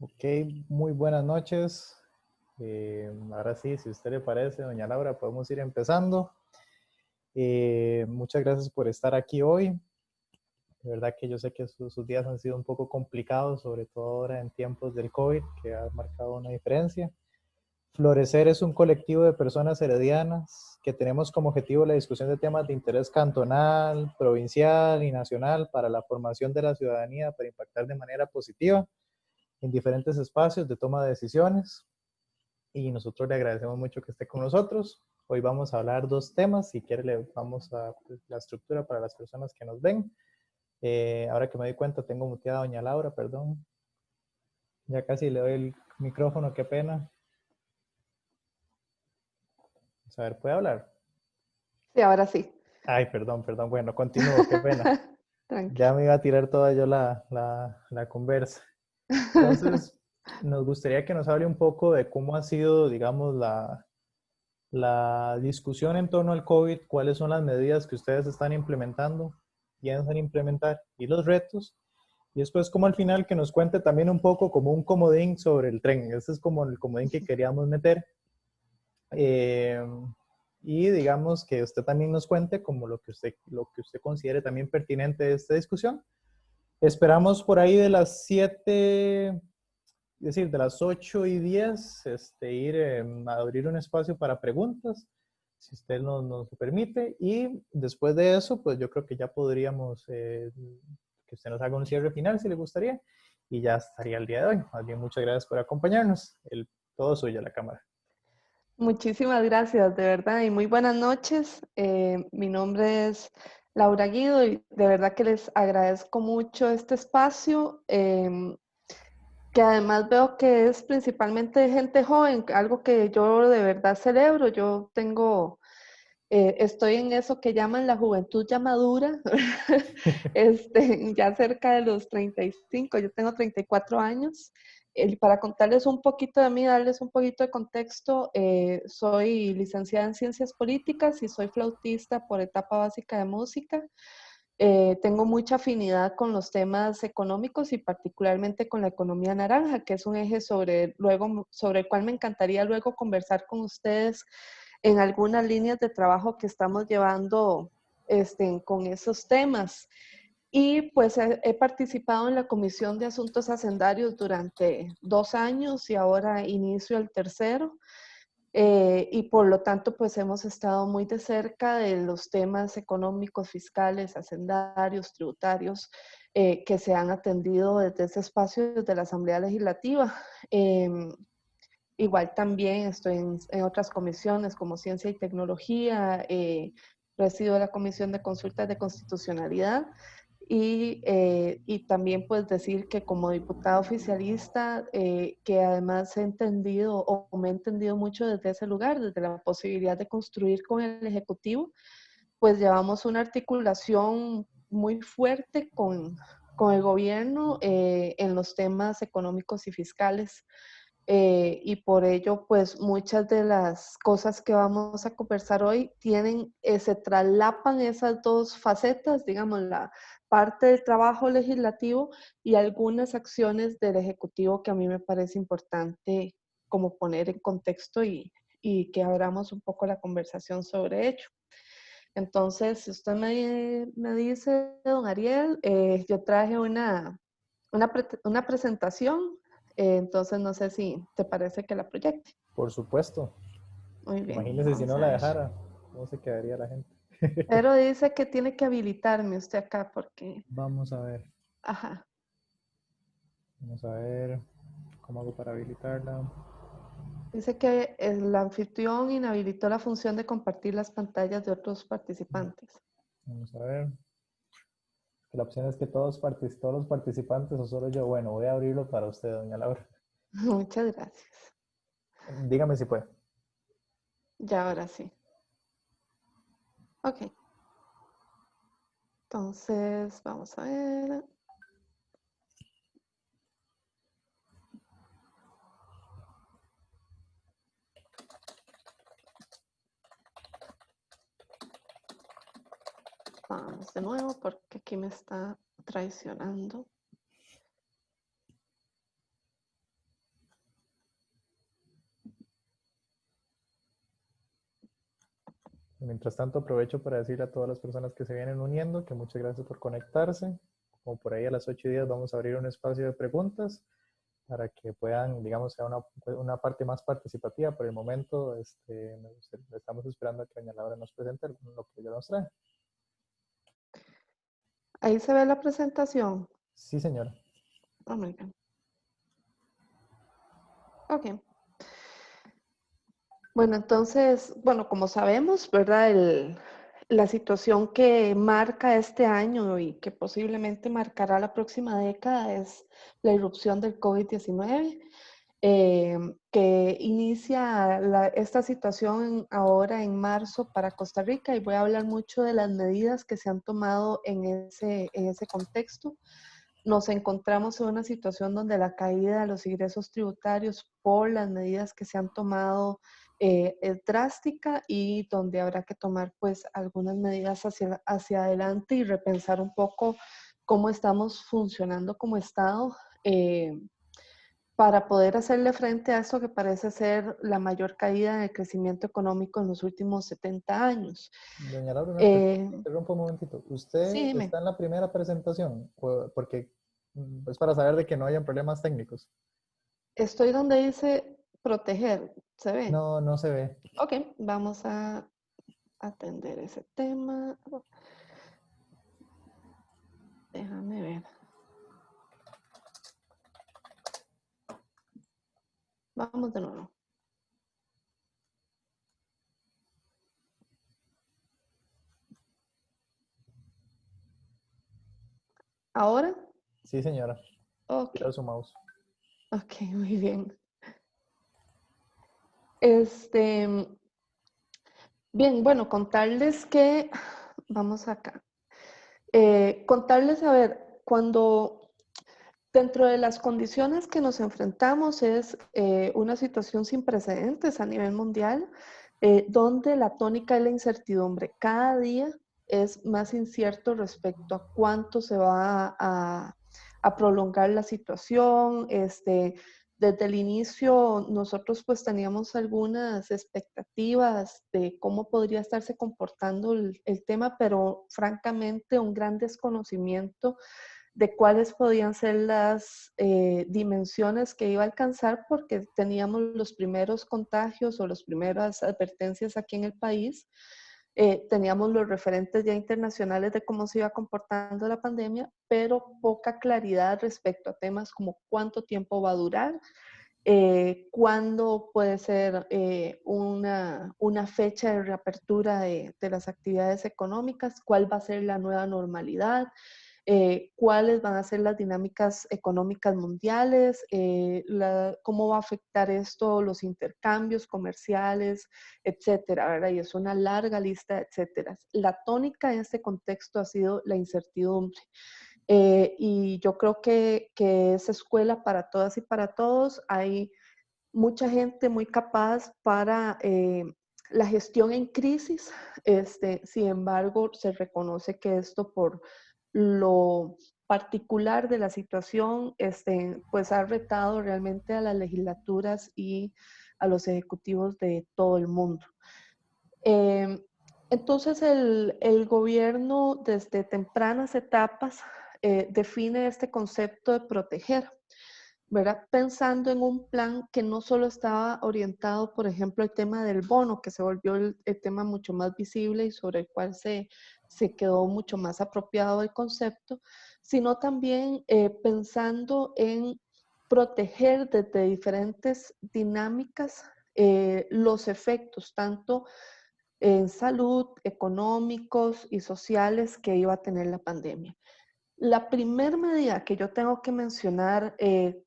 Ok, muy buenas noches. Ahora sí, si a usted le parece, doña Laura, podemos ir empezando. Muchas gracias por estar aquí hoy. De verdad que yo sé que sus días han sido un poco complicados, sobre todo ahora en tiempos del COVID, que ha marcado una diferencia. Florecer es un colectivo de personas heredianas que tenemos como objetivo la discusión de temas de interés cantonal, provincial y nacional para la formación de la ciudadanía para impactar de manera positiva en diferentes espacios de toma de decisiones. Y nosotros le agradecemos mucho que esté con nosotros. Hoy vamos a hablar dos temas. Si quiere, le vamos a la estructura para las personas que nos ven. Ahora que me doy cuenta, tengo muteada a doña Laura, perdón. Ya casi le doy el micrófono, qué pena. Vamos a ver, ¿puede hablar? Sí, ahora sí. Ay, perdón, perdón. Bueno, continúo, qué pena. Tranqui. Ya me iba a tirar toda yo la conversa. Entonces, nos gustaría que nos hable un poco de cómo ha sido, digamos, la discusión en torno al COVID, cuáles son las medidas que ustedes están implementando, piensan implementar y los retos. Y después como al final que nos cuente también un poco como un comodín sobre el tren. Ese es como el comodín que queríamos meter. Eh, y digamos que usted también nos cuente como lo que usted considere también pertinente de esta discusión. Esperamos por ahí de las 7, es decir, de las 8:10, ir a abrir un espacio para preguntas, si usted nos permite. Y después de eso, pues yo creo que ya podríamos, que usted nos haga un cierre final, si le gustaría, y ya estaría el día de hoy. Más bien, muchas gracias por acompañarnos. Todo suyo, la cámara. Muchísimas gracias, de verdad, y muy buenas noches. Mi nombre es Laura Guido y de verdad que les agradezco mucho este espacio, que además veo que es principalmente de gente joven, algo que yo de verdad celebro. Yo tengo, estoy en eso que llaman la juventud ya madura, ya cerca de los 35. Yo tengo 34 años. Para contarles un poquito de mí, darles un poquito de contexto, soy licenciada en Ciencias Políticas y soy flautista por etapa básica de música. Tengo mucha afinidad con los temas económicos y particularmente con la economía naranja, que es un eje sobre el cual me encantaría luego conversar con ustedes en algunas líneas de trabajo que estamos llevando con esos temas. Y pues he participado en la Comisión de Asuntos Hacendarios durante 2 años y ahora inicio el tercero. Y por lo tanto, pues hemos estado muy de cerca de los temas económicos, fiscales, hacendarios, tributarios, que se han atendido desde ese espacio de la Asamblea Legislativa. Igual también estoy en otras comisiones como Ciencia y Tecnología, presido la Comisión de Consultas de Constitucionalidad y también pues decir que como diputada oficialista, que además he entendido o me he entendido mucho desde ese lugar, desde la posibilidad de construir con el Ejecutivo, pues llevamos una articulación muy fuerte con el gobierno, en los temas económicos y fiscales. Y por ello, pues muchas de las cosas que vamos a conversar hoy se traslapan esas dos facetas, digamos, la parte del trabajo legislativo y algunas acciones del Ejecutivo que a mí me parece importante como poner en contexto y que abramos un poco la conversación sobre ello. Entonces, si usted me dice, don Ariel, yo traje una presentación, entonces no sé si te parece que la proyecte. Por supuesto. Muy bien, Imagínese si vamos no a la ver. dejara, cómo se quedaría la gente. Pero dice que tiene que habilitarme usted acá porque, Vamos a ver. ajá, Vamos a ver cómo hago para habilitarla. dice que el anfitrión inhabilitó la función de compartir las pantallas de otros participantes. Vamos a ver. La opción es que todos los participantes o solo yo. Bueno, voy a abrirlo para usted, doña Laura. Muchas gracias. Dígame si puede. Ya ahora sí. Ok, entonces vamos a ver. Vamos de nuevo porque aquí me está traicionando. Mientras tanto, aprovecho para decirle a todas las personas que se vienen uniendo que muchas gracias por conectarse. Como por ahí a las 8:10 vamos a abrir un espacio de preguntas para que puedan, digamos, sea una parte más participativa. Por el momento, estamos esperando a que doña Laura nos presente lo que ella nos trae. Ahí se ve la presentación. Sí, señora. Oh my God. Ok. Bueno, entonces, bueno, como sabemos, ¿verdad? La situación que marca este año y que posiblemente marcará la próxima década es la irrupción del COVID-19, que inicia esta situación ahora en marzo para Costa Rica, y voy a hablar mucho de las medidas que se han tomado en ese contexto. Nos encontramos en una situación donde la caída de los ingresos tributarios por las medidas que se han tomado es drástica, y donde habrá que tomar pues algunas medidas hacia adelante y repensar un poco cómo estamos funcionando como Estado, para poder hacerle frente a esto que parece ser la mayor caída en el crecimiento económico en los últimos 70 años. Doña Laura, una pregunta, Eh, interrumpo un momentito. sí, ¿Usted dime. está en la primera presentación? Porque es para saber de que no hayan problemas técnicos. Estoy donde dice proteger, ¿se ve? No, no se ve. Ok, vamos a atender ese tema. Déjame ver. Vamos de nuevo. ¿Ahora? Sí, señora. Ok, Quiero su mouse. ok, muy bien. Este, bien, bueno, contarles que, vamos acá. Contarles, a ver, cuando dentro de las condiciones que nos enfrentamos es una situación sin precedentes a nivel mundial, donde la tónica es la incertidumbre. Cada día es más incierto respecto a cuánto se va a prolongar la situación. Desde el inicio nosotros pues teníamos algunas expectativas de cómo podría estarse comportando el tema, pero francamente un gran desconocimiento de cuáles podían ser las dimensiones que iba a alcanzar, porque teníamos los primeros contagios o las primeras advertencias aquí en el país. Teníamos los referentes ya internacionales de cómo se iba comportando la pandemia, pero poca claridad respecto a temas como cuánto tiempo va a durar, cuándo puede ser una fecha de reapertura de las actividades económicas, cuál va a ser la nueva normalidad, cuáles van a ser las dinámicas económicas mundiales, cómo va a afectar esto los intercambios comerciales, etcétera, ¿verdad? Y es una larga lista de etcéteras. La tónica en este contexto ha sido la incertidumbre. Y yo creo que es escuela para todas y para todos. Hay mucha gente muy capaz para la gestión en crisis. Sin embargo, se reconoce que esto, por lo particular de la situación, pues ha retado realmente a las legislaturas y a los ejecutivos de todo el mundo. Eh, entonces, el gobierno desde tempranas etapas define este concepto de proteger, ¿verdad? Pensando en un plan que no solo estaba orientado, por ejemplo, al tema del bono, que se volvió el tema mucho más visible y sobre el cual se quedó mucho más apropiado el concepto, sino también pensando en proteger desde diferentes dinámicas los efectos, tanto en salud, económicos y sociales, que iba a tener la pandemia. La primera medida que yo tengo que mencionar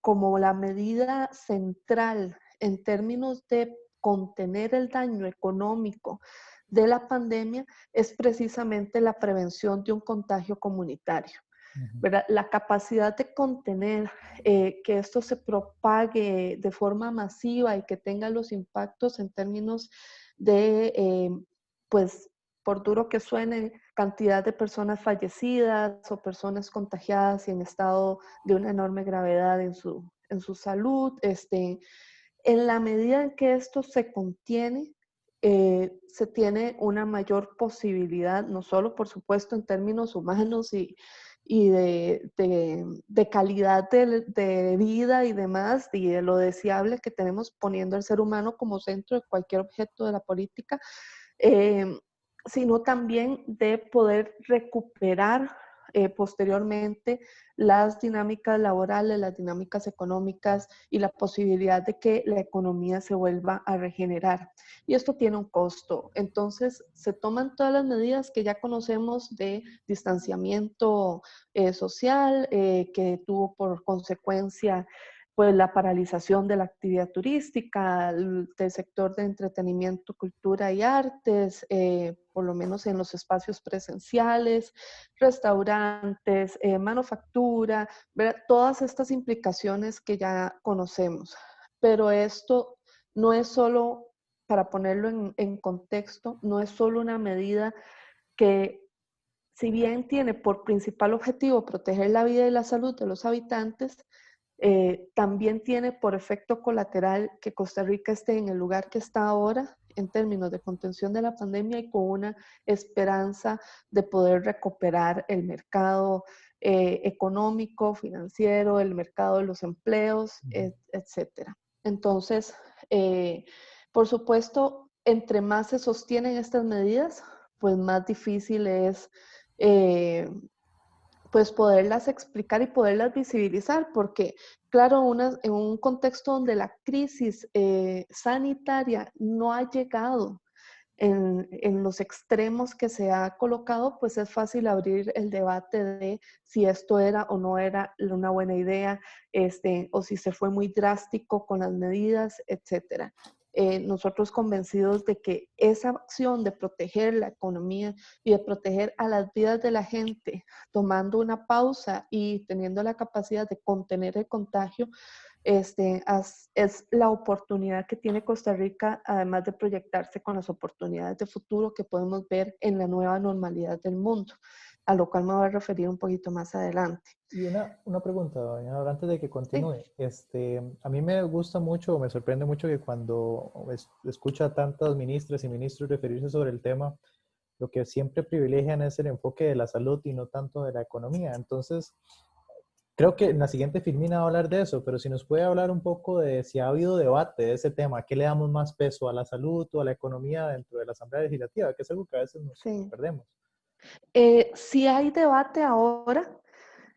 como la medida central en términos de contener el daño económico de la pandemia es precisamente la prevención de un contagio comunitario, Ujú. ¿verdad? La capacidad de contener que esto se propague de forma masiva y que tenga los impactos en términos de, pues, por duro que suene, cantidad de personas fallecidas o personas contagiadas y en estado de una enorme gravedad en su salud. En la medida en que esto se contiene, se tiene una mayor posibilidad, no solo por supuesto en términos humanos y de calidad de vida y demás, y de lo deseable que tenemos poniendo al ser humano como centro de cualquier objeto de la política, sino también de poder recuperar posteriormente las dinámicas laborales, las dinámicas económicas y la posibilidad de que la economía se vuelva a regenerar. Y esto tiene un costo. Entonces, se toman todas las medidas que ya conocemos de distanciamiento social, que tuvo por consecuencia pues la paralización de la actividad turística, del sector de entretenimiento, cultura y artes, por lo menos en los espacios presenciales, restaurantes, manufactura, ¿verdad? Todas estas implicaciones que ya conocemos. Pero esto no es solo, para ponerlo en contexto, no es solo una medida que, si bien tiene por principal objetivo proteger la vida y la salud de los habitantes, también tiene por efecto colateral que Costa Rica esté en el lugar que está ahora en términos de contención de la pandemia y con una esperanza de poder recuperar el mercado económico, financiero, el mercado de los empleos, etcétera. Entonces, por supuesto, entre más se sostienen estas medidas, pues más difícil es pues poderlas explicar y poderlas visibilizar, porque claro, en un contexto donde la crisis sanitaria no ha llegado en los extremos que se ha colocado, pues es fácil abrir el debate de si esto era o no era una buena idea, o si se fue muy drástico con las medidas, etcétera. Nosotros convencidos de que esa acción de proteger la economía y de proteger a las vidas de la gente, tomando una pausa y teniendo la capacidad de contener el contagio, es la oportunidad que tiene Costa Rica, además de proyectarse con las oportunidades de futuro que podemos ver en la nueva normalidad del mundo, a lo cual me voy a referir un poquito más adelante. Y una pregunta, doña Laura, antes de que Sí. continúe. A mí me gusta mucho, me sorprende mucho que cuando escucho a tantas ministras y ministros referirse sobre el tema, lo que siempre privilegian es el enfoque de la salud y no tanto de la economía. Entonces, creo que en la siguiente filmina va a hablar de eso, pero si nos puede hablar un poco de si ha habido debate de ese tema, ¿qué le damos más peso a la salud o a la economía dentro de la Asamblea Legislativa? Que es algo que a veces nos Sí. perdemos. Si hay debate ahora,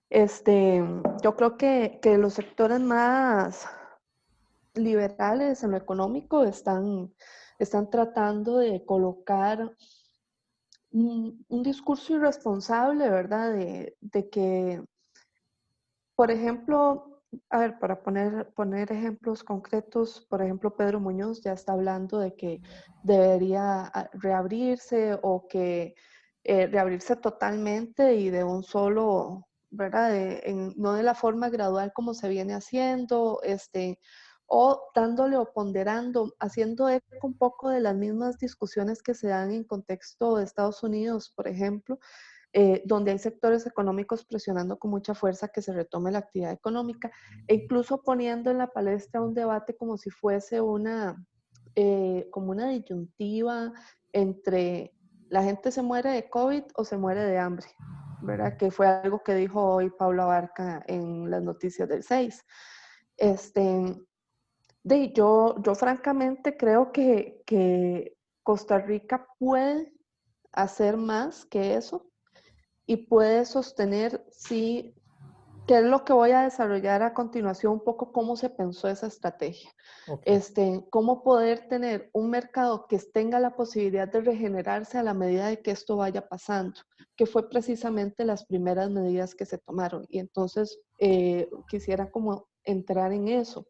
yo creo que los sectores más liberales en lo económico están tratando de colocar un discurso irresponsable, ¿verdad? De que, por ejemplo, a ver, para poner ejemplos concretos, por ejemplo, Pedro Muñoz ya está hablando de que debería reabrirse o que reabrirse totalmente y de un solo, ¿verdad? No de la forma gradual como se viene haciendo, o dándole o ponderando, haciendo eco un poco de las mismas discusiones que se dan en contexto de Estados Unidos, por ejemplo, donde hay sectores económicos presionando con mucha fuerza que se retome la actividad económica e incluso poniendo en la palestra un debate como si fuese como una disyuntiva entre la gente se muere de COVID o se muere de hambre, ¿verdad? Que fue algo que dijo hoy Pablo Abarca en las noticias del 6. Yo francamente creo que Costa Rica puede hacer más que eso y puede sostener, sí, que es lo que voy a desarrollar a continuación, un poco cómo se pensó esa estrategia. Okay. Cómo poder tener un mercado que tenga la posibilidad de regenerarse a la medida de que esto vaya pasando, que fue precisamente las primeras medidas que se tomaron. Y entonces quisiera como entrar en eso.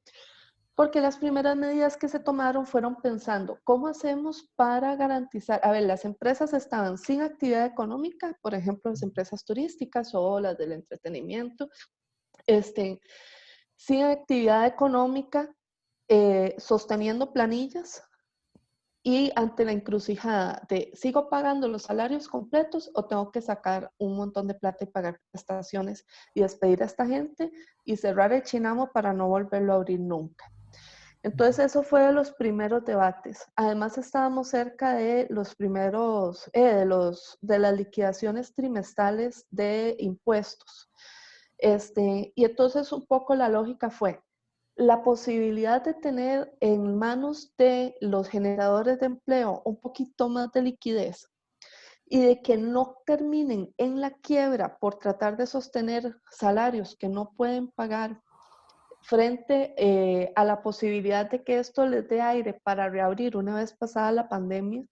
Porque las primeras medidas que se tomaron fueron pensando, ¿cómo hacemos para garantizar? A ver, las empresas estaban sin actividad económica, por ejemplo, las empresas turísticas o las del entretenimiento, sin actividad económica, sosteniendo planillas y ante la encrucijada de, ¿sigo pagando los salarios completos o tengo que sacar un montón de plata y pagar prestaciones y despedir a esta gente y cerrar el Chinamo para no volverlo a abrir nunca? Entonces eso fue de los primeros debates. Además estábamos cerca de los primeros, de las liquidaciones trimestrales de impuestos. Y entonces un poco la lógica fue la posibilidad de tener en manos de los generadores de empleo un poquito más de liquidez y de que no terminen en la quiebra por tratar de sostener salarios que no pueden pagar frente a la posibilidad de que esto les dé aire para reabrir una vez pasada la pandemia,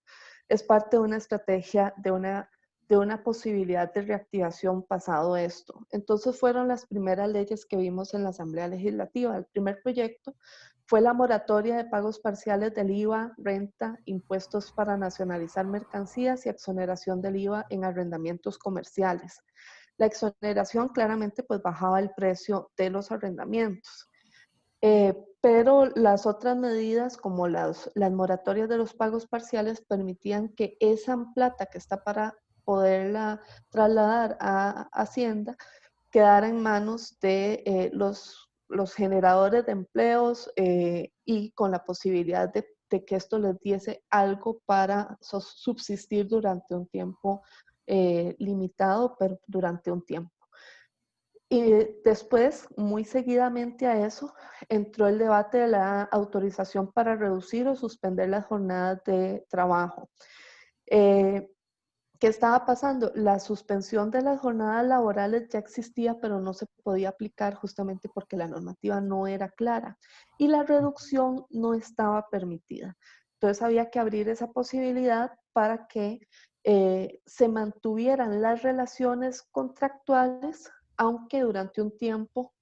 es parte de una estrategia de una posibilidad de reactivación pasado esto. Entonces fueron las primeras leyes que vimos en la Asamblea Legislativa. El primer proyecto fue la moratoria de pagos parciales del IVA, renta, impuestos para nacionalizar mercancías y exoneración del IVA en arrendamientos comerciales. La exoneración claramente pues bajaba el precio de los arrendamientos. Pero las otras medidas, como las moratorias de los pagos parciales, permitían que esa plata que está para poderla trasladar a Hacienda quedara en manos de los generadores de empleos y con la posibilidad de que esto les diese algo para subsistir durante un tiempo limitado, pero durante un tiempo. Y después, muy seguidamente a eso, entró el debate de la autorización para reducir o suspender las jornadas de trabajo. ¿Qué estaba pasando? La suspensión de las jornadas laborales ya existía, pero no se podía aplicar justamente porque la normativa no era clara y la reducción no estaba permitida. Entonces había que abrir esa posibilidad para que se mantuvieran las relaciones contractuales, aunque durante un tiempo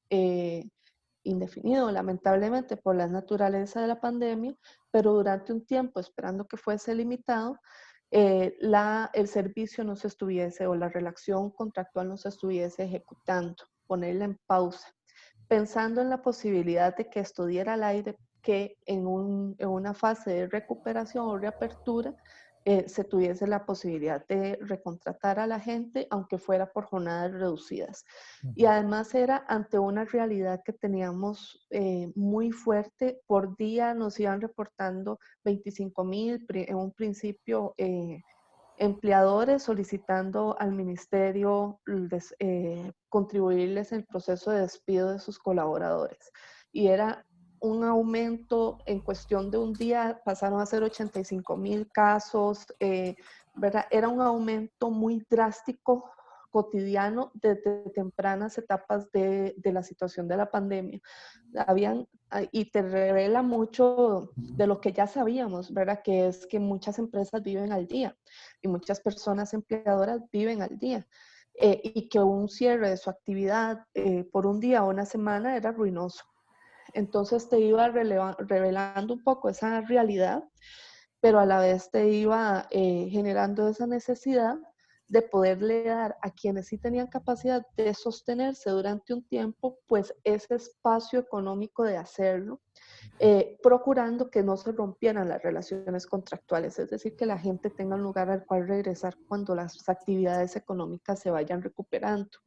indefinido, lamentablemente por la naturaleza de la pandemia, pero durante un tiempo, esperando que fuese limitado, el servicio no se estuviese o la relación contractual no se estuviese ejecutando, ponerla en pausa, pensando en la posibilidad de que esto diera al aire, que en una fase de recuperación o reapertura se tuviese la posibilidad de recontratar a la gente, aunque fuera por jornadas reducidas. Y además era ante una realidad que teníamos muy fuerte. Por día nos iban reportando 25,000 en un principio empleadores solicitando al ministerio contribuirles en el proceso de despido de sus colaboradores. Y era un aumento en cuestión de un día, pasaron a ser 85,000 casos, ¿verdad? Era un aumento muy drástico cotidiano desde tempranas etapas de la situación de la pandemia. Y te revela mucho de lo que ya sabíamos, ¿verdad? Que es que muchas empresas viven al día y muchas personas empleadoras viven al día. Y que un cierre de su actividad por un día o una semana era ruinoso. Entonces te iba revelando un poco esa realidad, pero a la vez te iba generando esa necesidad de poderle dar a quienes sí tenían capacidad de sostenerse durante un tiempo, pues ese espacio económico de hacerlo, procurando que no se rompieran las relaciones contractuales, es decir, que la gente tenga un lugar al cual regresar cuando las actividades económicas se vayan recuperando,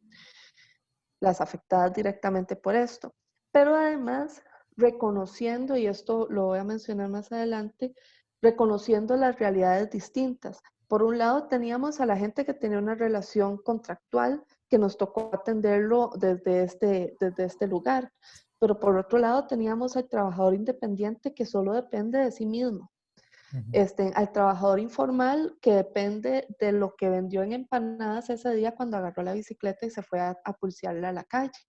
las afectadas directamente por esto. Pero además, reconociendo, y esto lo voy a mencionar más adelante, reconociendo las realidades distintas. Por un lado, teníamos a la gente que tenía una relación contractual que nos tocó atenderlo desde este lugar. Pero por otro lado, teníamos al trabajador independiente que solo depende de sí mismo. Al trabajador informal que depende de lo que vendió en empanadas ese día cuando agarró la bicicleta y se fue a pulsearla a la calle,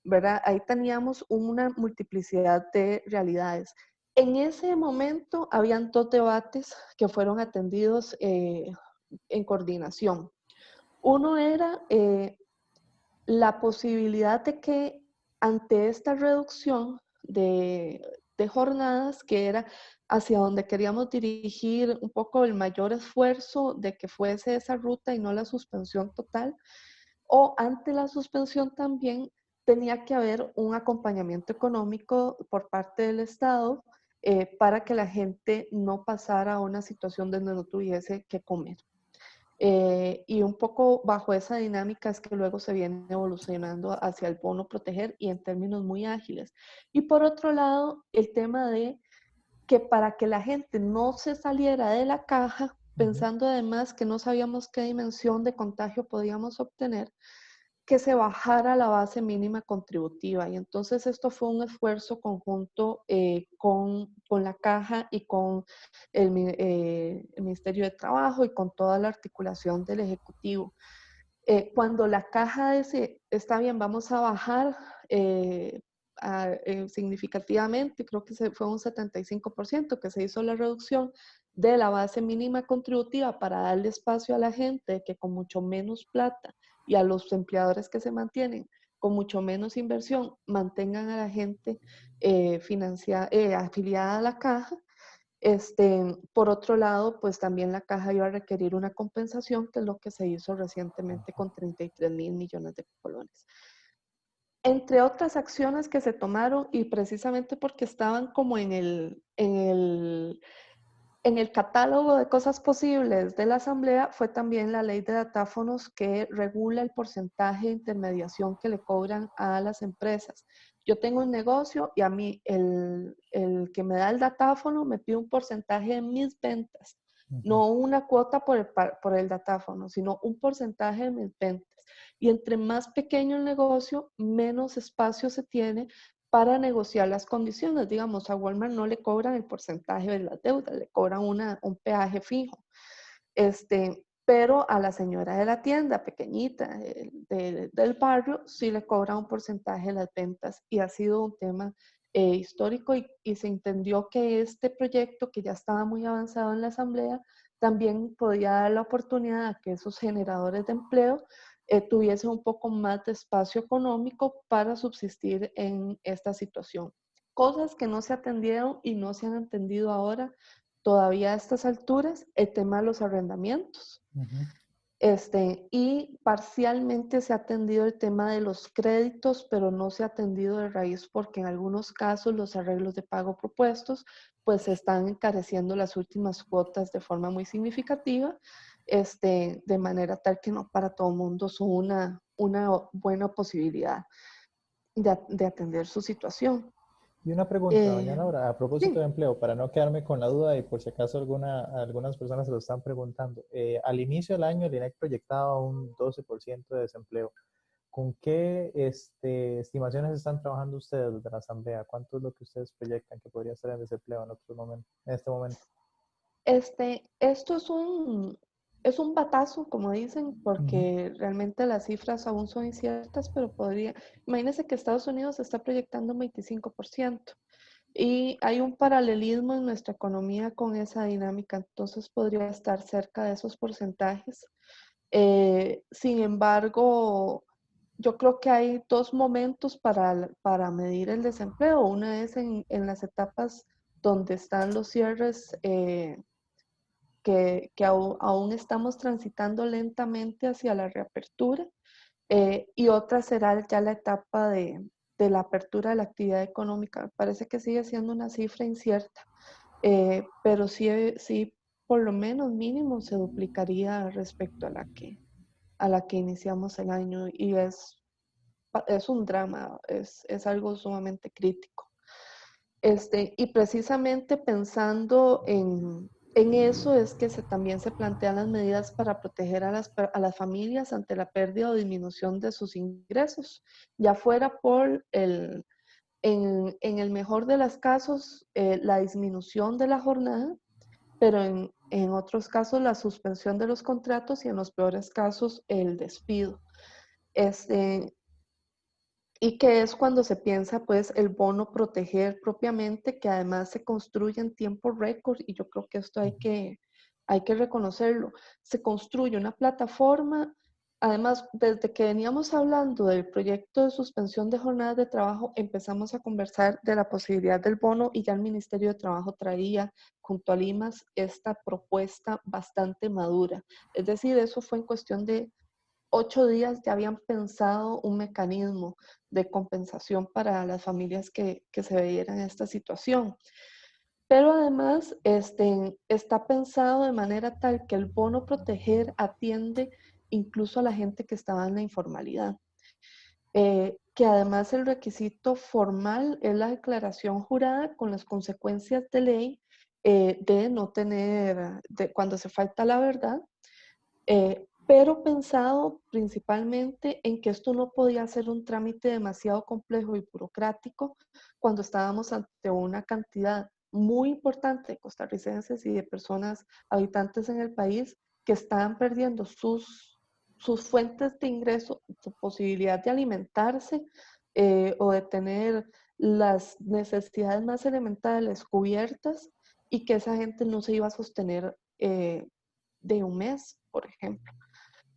¿verdad? Ahí teníamos una multiplicidad de realidades. En ese momento habían dos debates que fueron atendidos en coordinación. Uno era la posibilidad de que ante esta reducción de jornadas, que era hacia donde queríamos dirigir un poco el mayor esfuerzo de que fuese esa ruta y no la suspensión total, o ante la suspensión también tenía que haber un acompañamiento económico por parte del Estado para que la gente no pasara a una situación donde no tuviese que comer. Y un poco bajo esa dinámica es que luego se viene evolucionando hacia el bono proteger y en términos muy ágiles. Y por otro lado, el tema de que para que la gente no se saliera de la caja, Ujú. pensando además que no sabíamos qué dimensión de contagio podíamos obtener, que se bajara la base mínima contributiva. Y entonces esto fue un esfuerzo conjunto con la caja y con el Ministerio de Trabajo y con toda la articulación del Ejecutivo. Cuando la caja dice, está bien, vamos a bajar significativamente, creo que fue un 75% que se hizo la reducción de la base mínima contributiva para darle espacio a la gente que con mucho menos plata y a los empleadores que se mantienen con mucho menos inversión mantengan a la gente afiliada a la caja. Por otro lado, pues también la caja iba a requerir una compensación, que es lo que se hizo recientemente con 33.000 millones de colones. Entre otras acciones que se tomaron, y precisamente porque estaban como en el catálogo de cosas posibles de la Asamblea, fue también la ley de datáfonos que regula el porcentaje de intermediación que le cobran a las empresas. Yo tengo un negocio y a mí el que me da el datáfono me pide un porcentaje de mis ventas, Ujú. no una cuota por el datáfono, sino un porcentaje de mis ventas. Y entre más pequeño el negocio, menos espacio se tiene para negociar las condiciones. Digamos, a Walmart no le cobran el porcentaje de las deudas, le cobran un peaje fijo. Pero a la señora de la tienda pequeñita del barrio sí le cobran un porcentaje de las ventas y ha sido un tema histórico y se entendió que este proyecto, que ya estaba muy avanzado en la Asamblea, también podía dar la oportunidad a que esos generadores de empleo tuviesen un poco más de espacio económico para subsistir en esta situación. Cosas que no se atendieron y no se han atendido ahora todavía a estas alturas, el tema de los arrendamientos. Ujú. Y parcialmente se ha atendido el tema de los créditos, pero no se ha atendido de raíz porque en algunos casos los arreglos de pago propuestos pues están encareciendo las últimas cuotas de forma muy significativa, de manera tal que no para todo el mundo son una buena posibilidad de atender su situación. Y una pregunta, doña Eh, Laura, a propósito sí, de empleo, para no quedarme con la duda y por si acaso algunas personas se lo están preguntando. Al inicio del año, el INEC proyectaba un 12% de desempleo. ¿Con qué estimaciones están trabajando ustedes desde la Asamblea? ¿Cuánto es lo que ustedes proyectan que podría ser el desempleo en este momento? Esto es un batazo, como dicen, Ujú. porque realmente las cifras aún son inciertas, pero imagínense que Estados Unidos está proyectando un 25% y hay un paralelismo en nuestra economía con esa dinámica, entonces podría estar cerca de esos porcentajes. Sin embargo, yo creo que hay dos momentos para medir el desempleo. Una es en las etapas donde están los cierres que aún estamos transitando lentamente hacia la reapertura, y otra será ya la etapa de la apertura de la actividad económica. Parece que sigue siendo una cifra incierta, pero sí, por lo menos mínimo se duplicaría respecto a la que iniciamos el año y es un drama, es algo sumamente crítico. Y precisamente pensando en eso es que también se plantean las medidas para proteger a las familias ante la pérdida o disminución de sus ingresos, ya fuera en el mejor de los casos, la disminución de la jornada, pero en otros casos la suspensión de los contratos y en los peores casos el despido. Este, y que es cuando se piensa pues el bono proteger propiamente, que además se construye en tiempo récord y yo creo que esto hay que reconocerlo. Se construye una plataforma, además desde que veníamos hablando del proyecto de suspensión de jornadas de trabajo, empezamos a conversar de la posibilidad del bono y ya el Ministerio de Trabajo traía junto a Limas esta propuesta bastante madura. Es decir, eso fue en cuestión de 8 días ya habían pensado un mecanismo de compensación para las familias que se vieran en esta situación. Pero además está pensado de manera tal que el bono proteger atiende incluso a la gente que estaba en la informalidad. Que además el requisito formal es la declaración jurada con las consecuencias de ley de no tener, cuando se falta la verdad, pero pensado principalmente en que esto no podía ser un trámite demasiado complejo y burocrático cuando estábamos ante una cantidad muy importante de costarricenses y de personas habitantes en el país que estaban perdiendo sus fuentes de ingreso, su posibilidad de alimentarse o de tener las necesidades más elementales cubiertas y que esa gente no se iba a sostener de un mes, por ejemplo.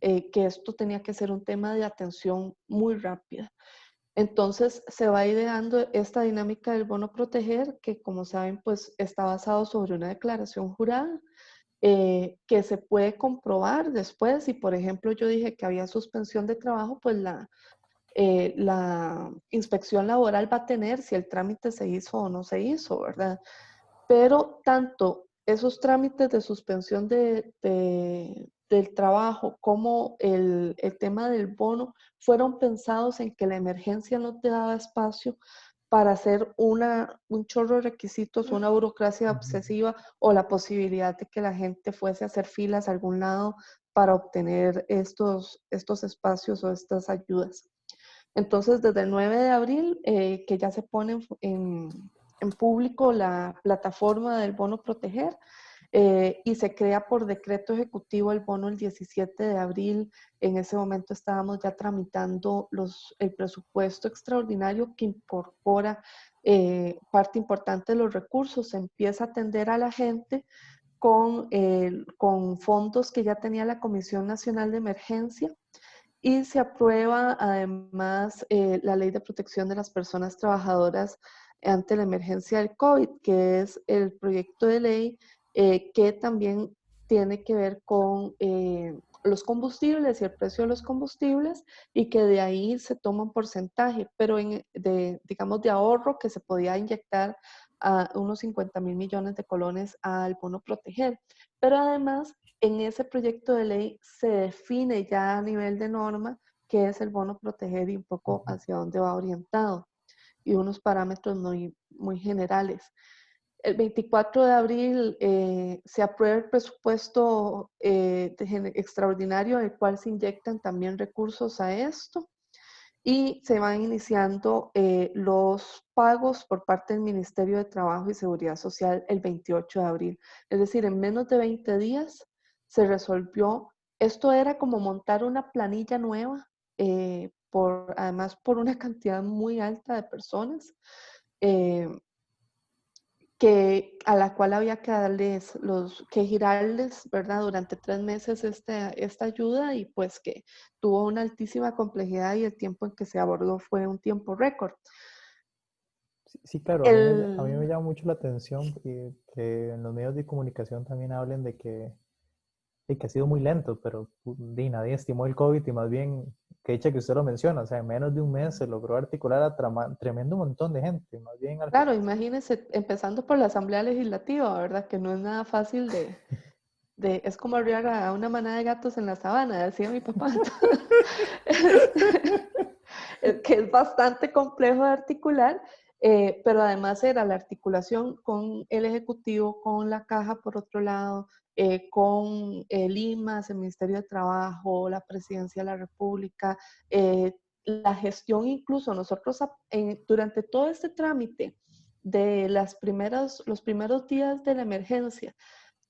Que esto tenía que ser un tema de atención muy rápida. Entonces se va ideando esta dinámica del bono proteger, que como saben, pues está basado sobre una declaración jurada, que se puede comprobar después. Si por ejemplo yo dije que había suspensión de trabajo, pues la inspección laboral va a tener si el trámite se hizo o no se hizo, ¿verdad? Pero tanto esos trámites de suspensión del trabajo como el tema del bono fueron pensados en que la emergencia no te daba espacio para hacer un chorro de requisitos, una burocracia obsesiva o la posibilidad de que la gente fuese a hacer filas a algún lado para obtener estos espacios o estas ayudas. Entonces, desde el 9 de abril, que ya se pone en público la plataforma del bono proteger, y se crea por decreto ejecutivo el bono el 17 de abril. En ese momento estábamos ya tramitando el presupuesto extraordinario que incorpora parte importante de los recursos. Se empieza a atender a la gente con fondos que ya tenía la Comisión Nacional de Emergencia y se aprueba además la Ley de Protección de las Personas Trabajadoras ante la emergencia del COVID, que es el proyecto de ley que también tiene que ver con los combustibles y el precio de los combustibles y que de ahí se toma un porcentaje, pero digamos de ahorro que se podía inyectar a unos 50.000 millones de colones al bono proteger. Pero además en ese proyecto de ley se define ya a nivel de norma qué es el bono proteger y un poco hacia dónde va orientado y unos parámetros muy generales. El 24 de abril se aprueba el presupuesto extraordinario, el cual se inyectan también recursos a esto y se van iniciando los pagos por parte del Ministerio de Trabajo y Seguridad Social el 28 de abril. Es decir, en menos de 20 días se resolvió. Esto era como montar una planilla nueva, además por una cantidad muy alta de personas. A la cual había que que girarles, ¿verdad? Durante 3 meses esta ayuda y pues que tuvo una altísima complejidad y el tiempo en que se abordó fue un tiempo récord. Sí, sí, claro, a mí me llama mucho la atención que en los medios de comunicación también hablen de que ha sido muy lento, pero nadie estimó el COVID y más bien, que dicha que usted lo menciona, o sea, en menos de un mes se logró articular a tremendo montón de gente, más bien al Claro, final. imagínense, empezando por la Asamblea Legislativa, ¿verdad? Que no es nada fácil es como arriar a una manada de gatos en la sabana, decía mi papá. Que es bastante complejo de articular, pero además era la articulación con el Ejecutivo, con la Caja por otro lado, con el IMAS, el Ministerio de Trabajo, la Presidencia de la República, la gestión incluso nosotros durante todo este trámite de los primeros días de la emergencia,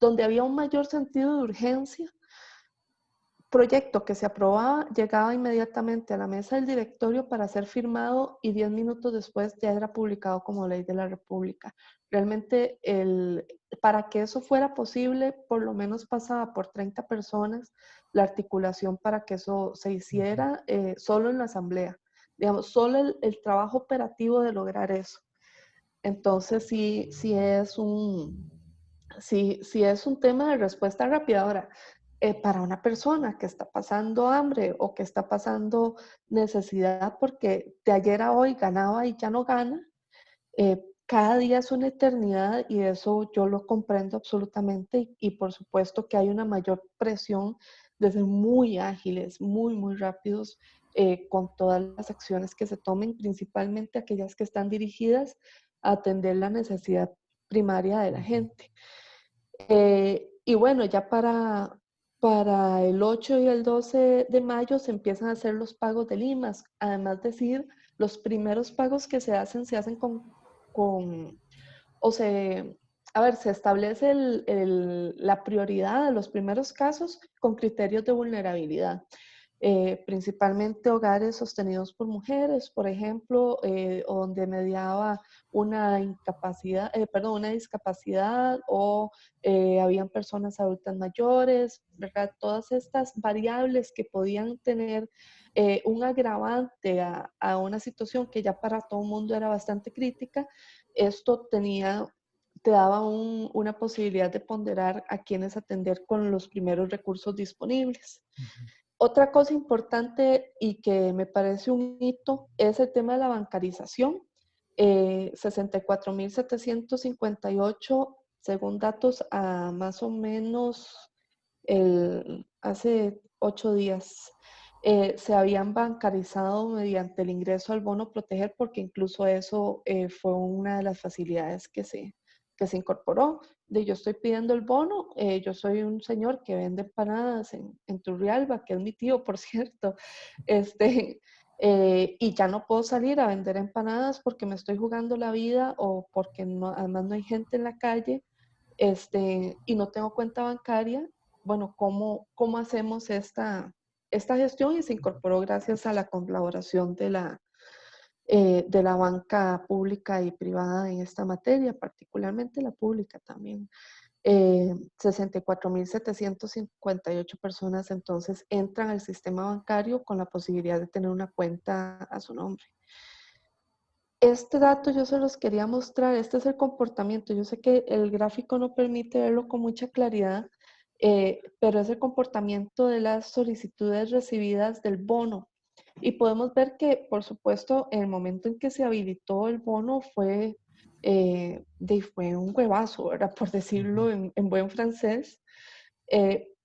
donde había un mayor sentido de urgencia, proyecto que se aprobaba llegaba inmediatamente a la mesa del directorio para ser firmado y 10 minutos después ya era publicado como ley de la República. Realmente para que eso fuera posible, por lo menos pasaba por 30 personas la articulación para que eso se hiciera solo en la asamblea. Digamos, solo el trabajo operativo de lograr eso. Entonces sí es un tema de respuesta rápida. Ahora, para una persona que está pasando hambre o que está pasando necesidad porque de ayer a hoy ganaba y ya no gana, cada día es una eternidad y eso yo lo comprendo absolutamente y por supuesto que hay una mayor presión de ser muy ágiles, muy, muy rápidos con todas las acciones que se tomen, principalmente aquellas que están dirigidas a atender la necesidad primaria de la Ujú. gente. Y bueno, ya para el 8 y el 12 de mayo se empiezan a hacer los pagos de limas. Además, decir, los primeros pagos que se hacen con o se, a ver, se establece la prioridad de los primeros casos con criterios de vulnerabilidad. Principalmente hogares sostenidos por mujeres, por ejemplo, donde mediaba una incapacidad, perdón, una discapacidad o habían personas adultas mayores, ¿verdad? Todas estas variables que podían tener un agravante a una situación que ya para todo el mundo era bastante crítica, esto te daba una posibilidad de ponderar a quienes atender con los primeros recursos disponibles. Ujú. Otra cosa importante y que me parece un hito es el tema de la bancarización. 64.758, según datos a más o menos hace 8 días, se habían bancarizado mediante el ingreso al bono proteger, porque incluso eso fue una de las facilidades que se incorporó. De yo estoy pidiendo el bono, yo soy un señor que vende empanadas en Turrialba, que es mi tío, por cierto, y ya no puedo salir a vender empanadas porque me estoy jugando la vida o porque no, además no hay gente en la calle, y no tengo cuenta bancaria. Bueno, ¿cómo hacemos esta gestión? Y se incorporó gracias a la colaboración de la banca pública y privada en esta materia, particularmente la pública también. 64.758 personas entonces entran al sistema bancario con la posibilidad de tener una cuenta a su nombre. Este dato yo se los quería mostrar, este es el comportamiento. Yo sé que el gráfico no permite verlo con mucha claridad, pero es el comportamiento de las solicitudes recibidas del bono. Y podemos ver que, por supuesto, en el momento en que se habilitó el bono fue un huevazo, ¿verdad? Por Ujú. decirlo en buen francés.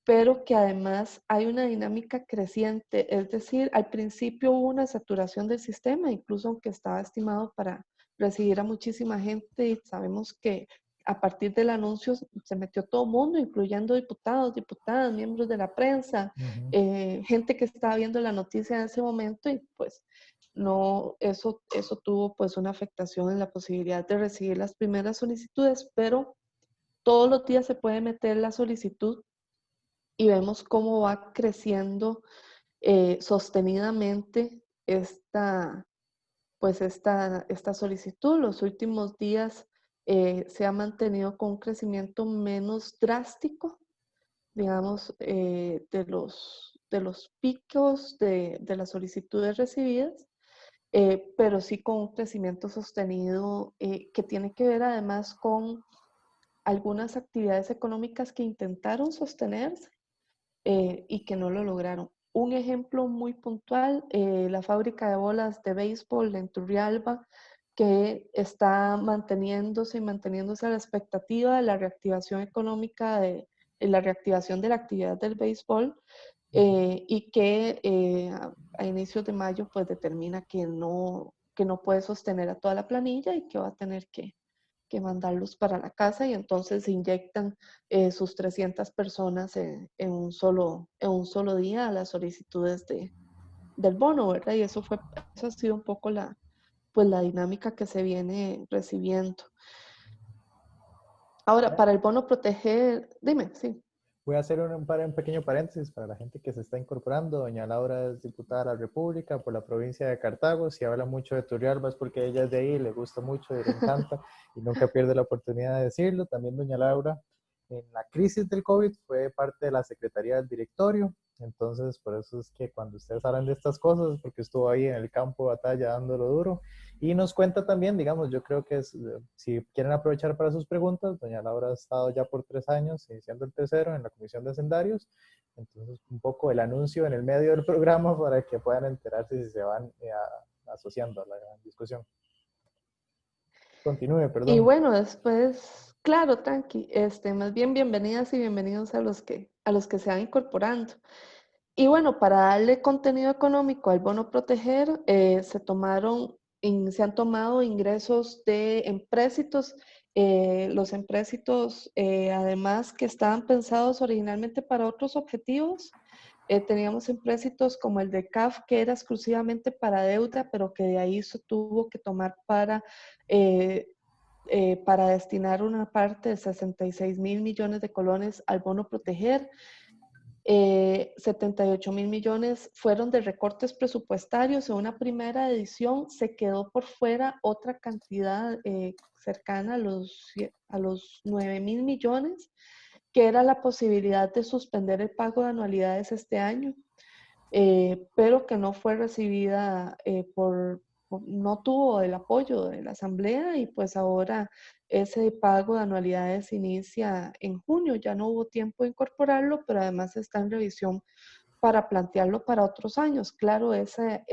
Pero que además hay una dinámica creciente, es decir, al principio hubo una saturación del sistema, incluso aunque estaba estimado para recibir a muchísima gente, y sabemos que a partir del anuncio se metió todo el mundo, incluyendo diputados, diputadas, miembros de la prensa, Ujú. gente que estaba viendo la noticia en ese momento, y pues no, eso tuvo pues una afectación en la posibilidad de recibir las primeras solicitudes, pero todos los días se puede meter la solicitud y vemos cómo va creciendo sostenidamente esta solicitud. Los últimos días se ha mantenido con un crecimiento menos drástico, digamos, de los picos de las solicitudes recibidas, pero sí con un crecimiento sostenido que tiene que ver además con algunas actividades económicas que intentaron sostenerse y que no lo lograron. Un ejemplo muy puntual, la fábrica de bolas de béisbol en Turrialba, que está manteniéndose y manteniéndose a la expectativa de la reactivación económica, de la reactivación de la actividad del béisbol, y que a inicios de mayo pues determina que no puede sostener a toda la planilla y que va a tener que mandarlos para la casa, y entonces se inyectan sus 300 personas en un solo día a las solicitudes del bono, ¿verdad? Y eso ha sido un poco pues la dinámica que se viene recibiendo. Ahora, para el bono proteger, dime, sí. Voy a hacer un pequeño paréntesis para la gente que se está incorporando. Doña Laura es diputada de la República por la provincia de Cartago. Si habla mucho de Turrialba es porque ella es de ahí, le gusta mucho y le encanta y nunca pierde la oportunidad de decirlo. También doña Laura, en la crisis del COVID, fue parte de la Secretaría del Directorio. Entonces, por eso es que cuando ustedes hablan de estas cosas, porque estuvo ahí en el campo de batalla dándolo duro. Y nos cuenta también, digamos, yo creo que si quieren aprovechar para sus preguntas, doña Laura ha estado ya por 3 años, iniciando el tercero, en la Comisión de Hacendarios. Entonces, un poco el anuncio en el medio del programa para que puedan enterarse si se van asociando a la discusión. Continúe, Y perdón. bueno, después, claro, tranqui, más bien bienvenidas y bienvenidos a los que se van incorporando. Y bueno, para darle contenido económico al bono proteger, se han tomado ingresos de empréstitos. Los empréstitos, además que estaban pensados originalmente para otros objetivos, teníamos empréstitos como el de CAF, que era exclusivamente para deuda, pero que de ahí se tuvo que tomar eh, para destinar una parte de 66.000 millones de colones al bono proteger. 78.000 millones fueron de recortes presupuestarios. En una primera edición se quedó por fuera otra cantidad cercana a los 9.000 millones, que era la posibilidad de suspender el pago de anualidades este año, pero que no fue recibida no tuvo el apoyo de la Asamblea, y pues ahora ese pago de anualidades inicia en junio. Ya no hubo tiempo de incorporarlo, pero además está en revisión para plantearlo para otros años. Claro, ese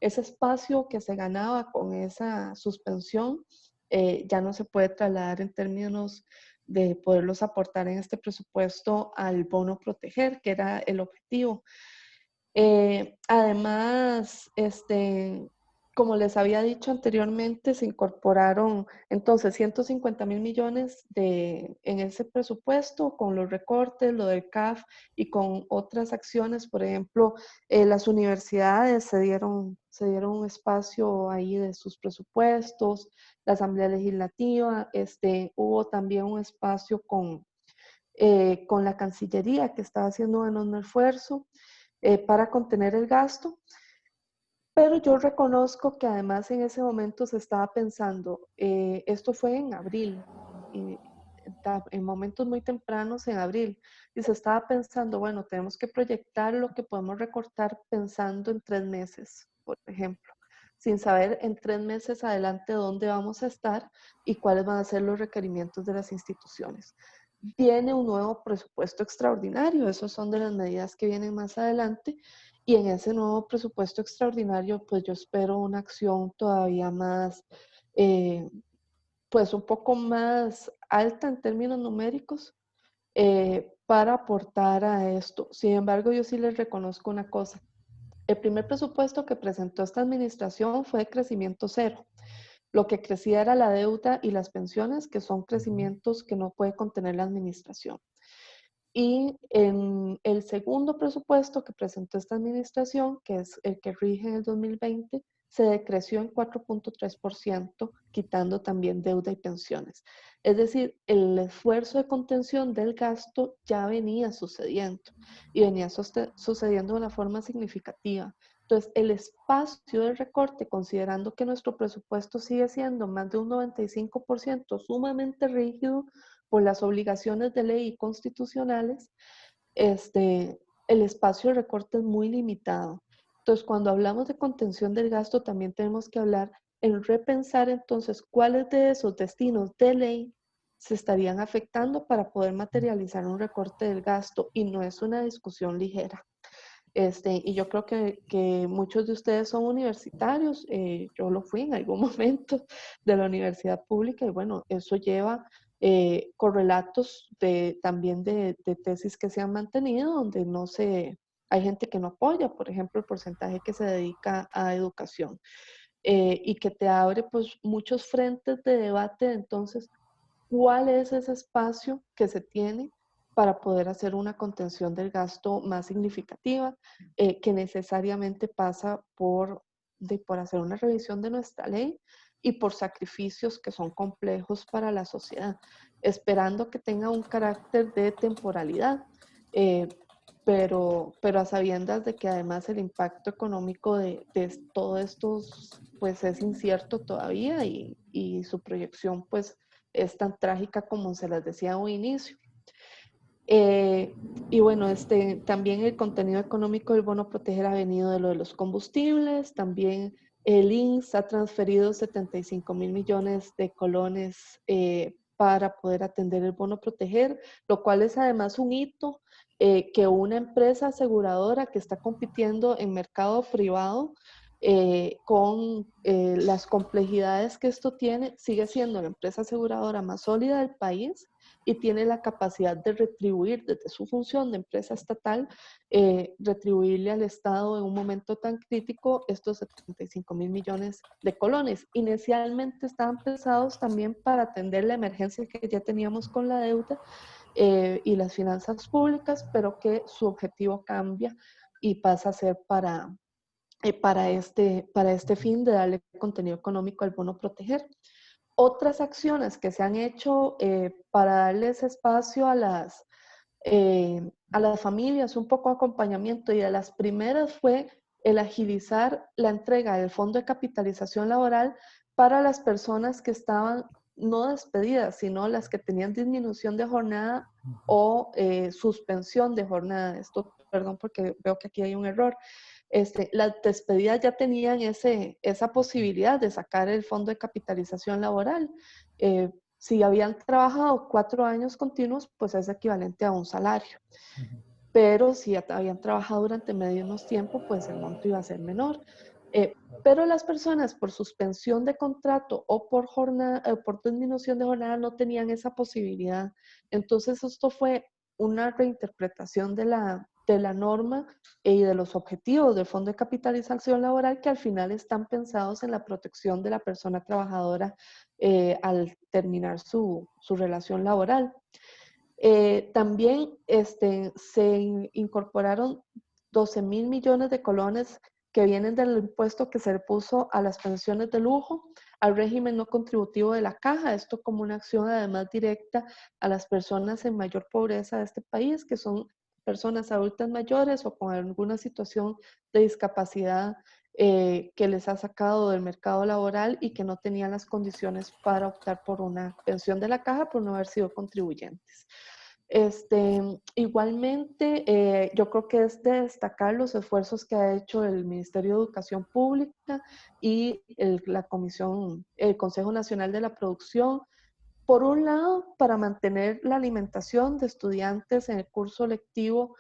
espacio que se ganaba con esa suspensión ya no se puede trasladar en términos de poderlos aportar en este presupuesto al bono proteger, que era el objetivo. Además, como les había dicho anteriormente, se incorporaron entonces 150.000 millones en ese presupuesto con los recortes, lo del CAF y con otras acciones. Por ejemplo, las universidades se dieron un espacio ahí de sus presupuestos, la Asamblea Legislativa, hubo también un espacio con la Cancillería, que estaba haciendo un esfuerzo para contener el gasto, pero yo reconozco que además en ese momento se estaba pensando, esto fue en abril, y en momentos muy tempranos en abril, y se estaba pensando, bueno, tenemos que proyectar lo que podemos recortar pensando en 3 meses, por ejemplo, sin saber en 3 meses adelante dónde vamos a estar y cuáles van a ser los requerimientos de las instituciones. Viene un nuevo presupuesto extraordinario, esos son de las medidas que vienen más adelante, y en ese nuevo presupuesto extraordinario, pues yo espero una acción todavía más, eh, pues un poco más alta en términos numéricos, para aportar a esto. Sin embargo, yo sí les reconozco una cosa. El primer presupuesto que presentó esta administración fue de crecimiento cero. Lo que crecía era la deuda y las pensiones, que son crecimientos que no puede contener la administración. Y en el segundo presupuesto que presentó esta administración, que es el que rige en el 2020, se decreció en 4.3%, quitando también deuda y pensiones. Es decir, el esfuerzo de contención del gasto ya venía sucediendo, y venía sucediendo de una forma significativa. Entonces, el espacio de recorte, considerando que nuestro presupuesto sigue siendo más de un 95% sumamente rígido por las obligaciones de ley y constitucionales, el espacio de recorte es muy limitado. Entonces, cuando hablamos de contención del gasto, también tenemos que hablar en repensar entonces cuáles de esos destinos de ley se estarían afectando para poder materializar un recorte del gasto, y no es una discusión ligera. Y yo creo que muchos de ustedes son universitarios, yo lo fui en algún momento de la universidad pública, y bueno, eso lleva correlatos también de tesis que se han mantenido, donde hay gente que no apoya, por ejemplo, el porcentaje que se dedica a educación, y que te abre pues muchos frentes de debate. Entonces, ¿cuál es ese espacio que se tiene para poder hacer una contención del gasto más significativa, que necesariamente pasa por hacer una revisión de nuestra ley y por sacrificios que son complejos para la sociedad, esperando que tenga un carácter de temporalidad, eh, pero a sabiendas de que además el impacto económico de todo esto pues es incierto todavía, y su proyección pues es tan trágica como se las decía a un inicio. Eh, y bueno, también el contenido económico del bono proteger ha venido de lo de los combustibles. También el INSS ha transferido 75.000 millones de colones para poder atender el bono proteger, lo cual es además un hito, que una empresa aseguradora que está compitiendo en mercado privado con las complejidades que esto tiene, sigue siendo la empresa aseguradora más sólida del país y tiene la capacidad de retribuir desde su función de empresa estatal, retribuirle al Estado en un momento tan crítico estos 75.000 millones de colones. Inicialmente estaban pensados también para atender la emergencia que ya teníamos con la deuda y las finanzas públicas, pero que su objetivo cambia y pasa a ser para este fin de darle contenido económico al bono proteger. Otras acciones que se han hecho para darles espacio a las familias, un poco de acompañamiento, y de las primeras fue el agilizar la entrega del fondo de capitalización laboral para las personas que estaban no despedidas, sino las que tenían disminución de jornada o suspensión de jornada. Esto, perdón, porque veo que aquí hay un error. Las despedidas ya tenían esa posibilidad de sacar el fondo de capitalización laboral. Si habían trabajado 4 años continuos, pues es equivalente a un salario. Pero si habían trabajado durante menos tiempo, pues el monto iba a ser menor. Pero las personas por suspensión de contrato o por disminución de jornada no tenían esa posibilidad. Entonces esto fue una reinterpretación de la norma y de los objetivos del Fondo de Capitalización Laboral que al final están pensados en la protección de la persona trabajadora al terminar su relación laboral. También se incorporaron 12.000 millones de colones que vienen del impuesto que se le puso a las pensiones de lujo, al régimen no contributivo de la caja, esto como una acción además directa a las personas en mayor pobreza de este país, que son personas adultas mayores o con alguna situación de discapacidad que les ha sacado del mercado laboral y que no tenían las condiciones para optar por una pensión de la caja por no haber sido contribuyentes. Igualmente, yo creo que es de destacar los esfuerzos que ha hecho el Ministerio de Educación Pública y la Comisión, el Consejo Nacional de la Producción, por un lado, para mantener la alimentación de estudiantes en el curso lectivo,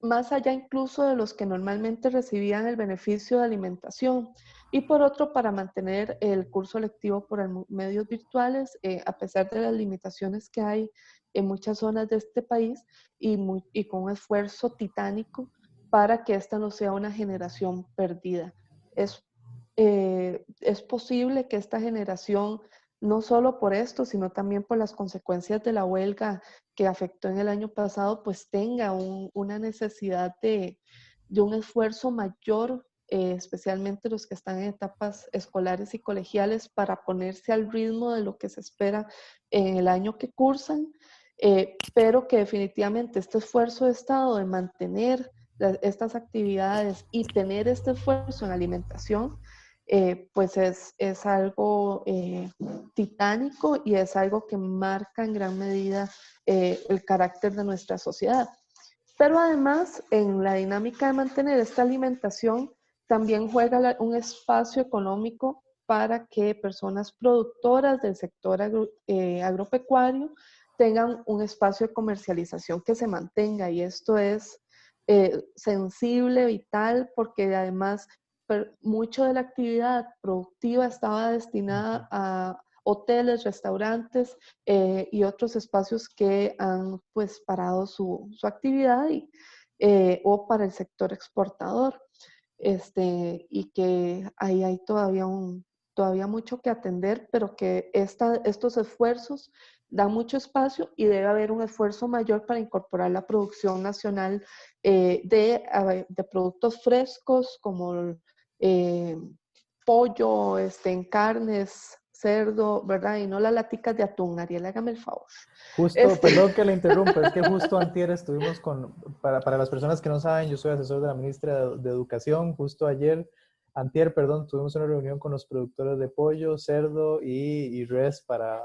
más allá incluso de los que normalmente recibían el beneficio de alimentación, y por otro, para mantener el curso lectivo por medios virtuales, a pesar de las limitaciones que hay en muchas zonas de este país y con un esfuerzo titánico para que esta no sea una generación perdida. Es posible que esta generación no solo por esto, sino también por las consecuencias de la huelga que afectó en el año pasado, pues tenga una necesidad de un esfuerzo mayor, especialmente los que están en etapas escolares y colegiales, para ponerse al ritmo de lo que se espera en el año que cursan, pero que definitivamente este esfuerzo de Estado de mantener estas actividades y tener este esfuerzo en alimentación, pues es algo titánico y es algo que marca en gran medida el carácter de nuestra sociedad. Pero además, en la dinámica de mantener esta alimentación, también juega un espacio económico para que personas productoras del sector agropecuario tengan un espacio de comercialización que se mantenga. Y esto es sensible, vital, porque además mucho de la actividad productiva estaba destinada a hoteles, restaurantes y otros espacios que han pues parado su actividad o para el sector exportador. Y que ahí hay todavía mucho que atender, pero que estos esfuerzos dan mucho espacio y debe haber un esfuerzo mayor para incorporar la producción nacional de productos frescos como pollo, en carnes, cerdo, ¿verdad? Y no las laticas de atún. Ariel, hágame el favor. Justo, perdón que le interrumpa, es que justo antier estuvimos para las personas que no saben, yo soy asesor de la ministra de Educación, justo antier, perdón, tuvimos una reunión con los productores de pollo, cerdo y res para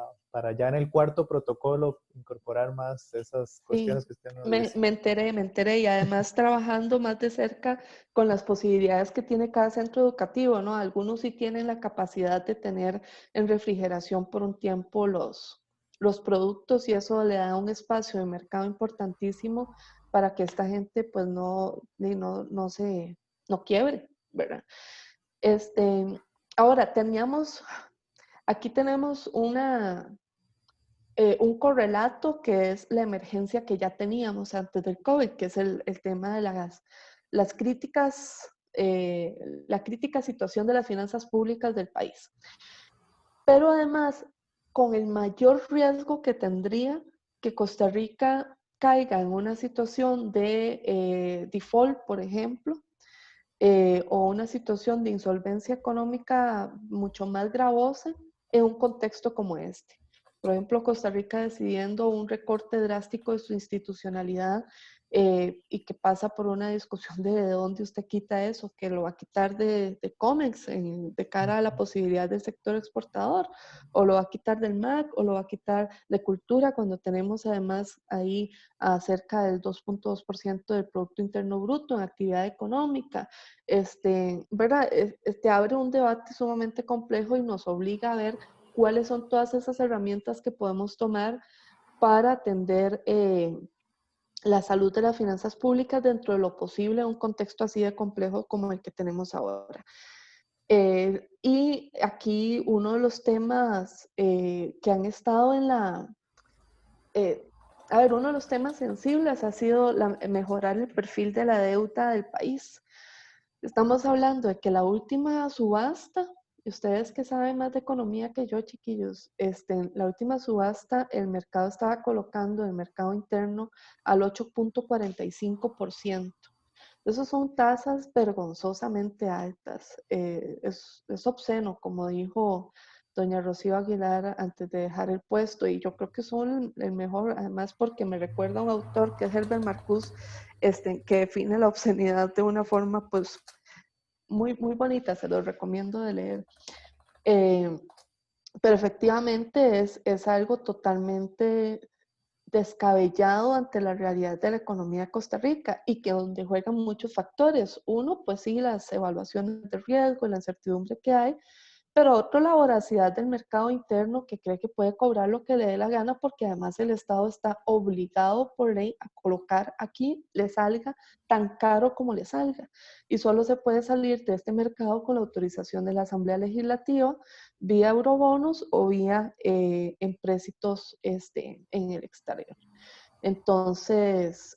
ya en el cuarto protocolo incorporar más esas Sí, cuestiones que usted nos me, dice. me enteré, me enteré y además trabajando más de cerca con las posibilidades que tiene cada centro educativo, ¿no? Algunos sí tienen la capacidad de tener en refrigeración por un tiempo los productos y eso le da un espacio de mercado importantísimo para que esta gente pues no quiebre. ¿verdad? Ahora, aquí tenemos un correlato que es la emergencia que ya teníamos antes del COVID, que es el tema de las críticas, la crítica situación de las finanzas públicas del país. Pero además, con el mayor riesgo que tendría que Costa Rica caiga en una situación de default, por ejemplo, o una situación de insolvencia económica mucho más gravosa en un contexto como este. Por ejemplo, Costa Rica decidiendo un recorte drástico de su institucionalidad y que pasa por una discusión de dónde usted quita eso, que lo va a quitar de COMEX de cara a la posibilidad del sector exportador, o lo va a quitar del MAC, o lo va a quitar de cultura, cuando tenemos además ahí a cerca del 2.2% del Producto Interno Bruto en actividad económica. ¿Verdad? Abre un debate sumamente complejo y nos obliga a ver cuáles son todas esas herramientas que podemos tomar para atender la salud de las finanzas públicas dentro de lo posible en un contexto así de complejo como el que tenemos ahora. Y aquí uno de los temas que han estado en uno de los temas sensibles ha sido mejorar el perfil de la deuda del país. Estamos hablando de que la última subasta, y ustedes que saben más de economía que yo, chiquillos, la última subasta, el mercado estaba colocando el mercado interno al 8.45%. Esas son tasas vergonzosamente altas. Es obsceno, como dijo doña Rocío Aguilar antes de dejar el puesto, y yo creo que son el mejor, además porque me recuerda a un autor que es Herbert Marcuse, que define la obscenidad de una forma pues muy, muy bonita, se los recomiendo de leer. Pero efectivamente es algo totalmente descabellado ante la realidad de la economía de Costa Rica y que donde juegan muchos factores. Uno, pues sí, las evaluaciones de riesgo, la incertidumbre que hay, pero otro, la voracidad del mercado interno que cree que puede cobrar lo que le dé la gana porque además el Estado está obligado por ley a colocar aquí, le salga tan caro como le salga. Y solo se puede salir de este mercado con la autorización de la Asamblea Legislativa vía eurobonos o vía empréstitos en el exterior. Entonces,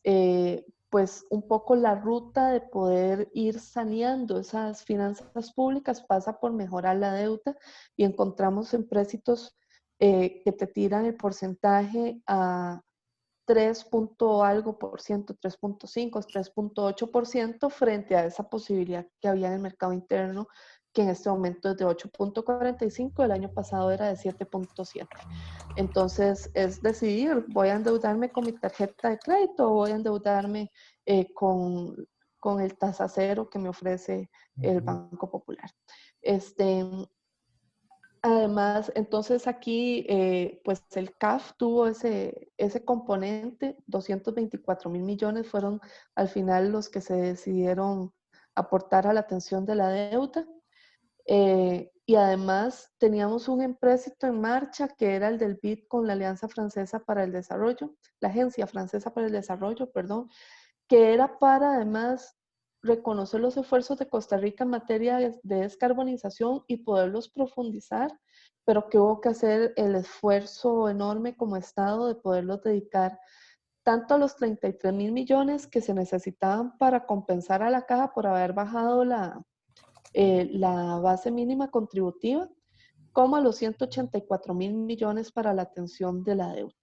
pues un poco la ruta de poder ir saneando esas finanzas públicas pasa por mejorar la deuda y encontramos empréstitos que te tiran el porcentaje a 3 punto algo por ciento, 3.5, 3.8% frente a esa posibilidad que había en el mercado interno, que en este momento es de 8.45, el año pasado era de 7.7. Entonces es decidir, voy a endeudarme con mi tarjeta de crédito o voy a endeudarme con el tasa cero que me ofrece el Banco Popular. Además, entonces aquí, pues el CAF tuvo ese componente, 224.000 millones fueron al final los que se decidieron aportar a la atención de la deuda. Y además teníamos un empréstito en marcha que era el del BID con la Alianza Francesa para el Desarrollo, la Agencia Francesa para el Desarrollo, perdón, que era para además reconocer los esfuerzos de Costa Rica en materia de descarbonización y poderlos profundizar, pero que hubo que hacer el esfuerzo enorme como Estado de poderlos dedicar tanto a los 33.000 millones que se necesitaban para compensar a la caja por haber bajado la base mínima contributiva, como a los 184.000 millones para la atención de la deuda.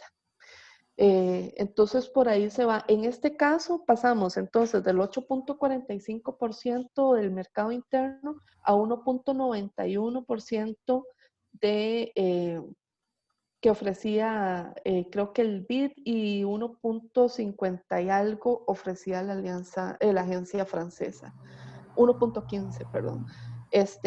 Entonces por ahí se va. En este caso pasamos entonces del 8.45% del mercado interno a 1.91% que ofrecía, creo que el BID, y 1.50 y algo ofrecía la agencia francesa. 1.15, perdón. Es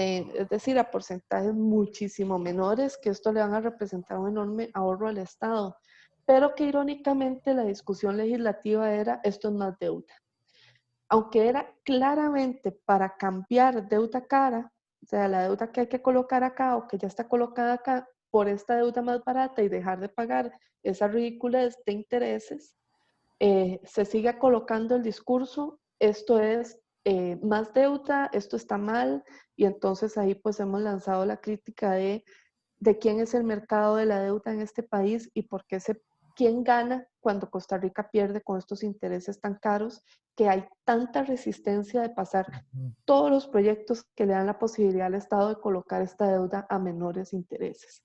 decir, a porcentajes muchísimo menores, que esto le van a representar un enorme ahorro al Estado, pero que irónicamente la discusión legislativa era, esto es más deuda. Aunque era claramente para cambiar deuda cara, o sea, la deuda que hay que colocar acá o que ya está colocada acá, por esta deuda más barata y dejar de pagar esa ridiculez de intereses, se sigue colocando el discurso, esto es más deuda, esto está mal, y entonces ahí pues hemos lanzado la crítica de quién es el mercado de la deuda en este país y por qué quién gana cuando Costa Rica pierde con estos intereses tan caros, que hay tanta resistencia de pasar todos los proyectos que le dan la posibilidad al Estado de colocar esta deuda a menores intereses.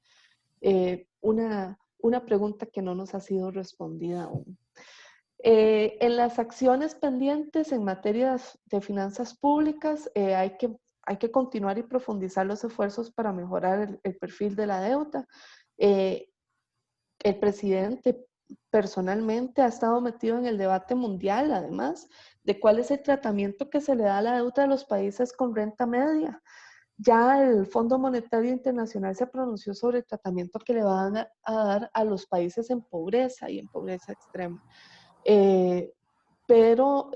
Una pregunta que no nos ha sido respondida aún. En las acciones pendientes en materia de finanzas públicas, hay que continuar y profundizar los esfuerzos para mejorar el perfil de la deuda. El presidente personalmente ha estado metido en el debate mundial, además, de cuál es el tratamiento que se le da a la deuda de los países con renta media. Ya el Fondo Monetario Internacional se pronunció sobre el tratamiento que le van a dar a los países en pobreza y en pobreza extrema. Pero,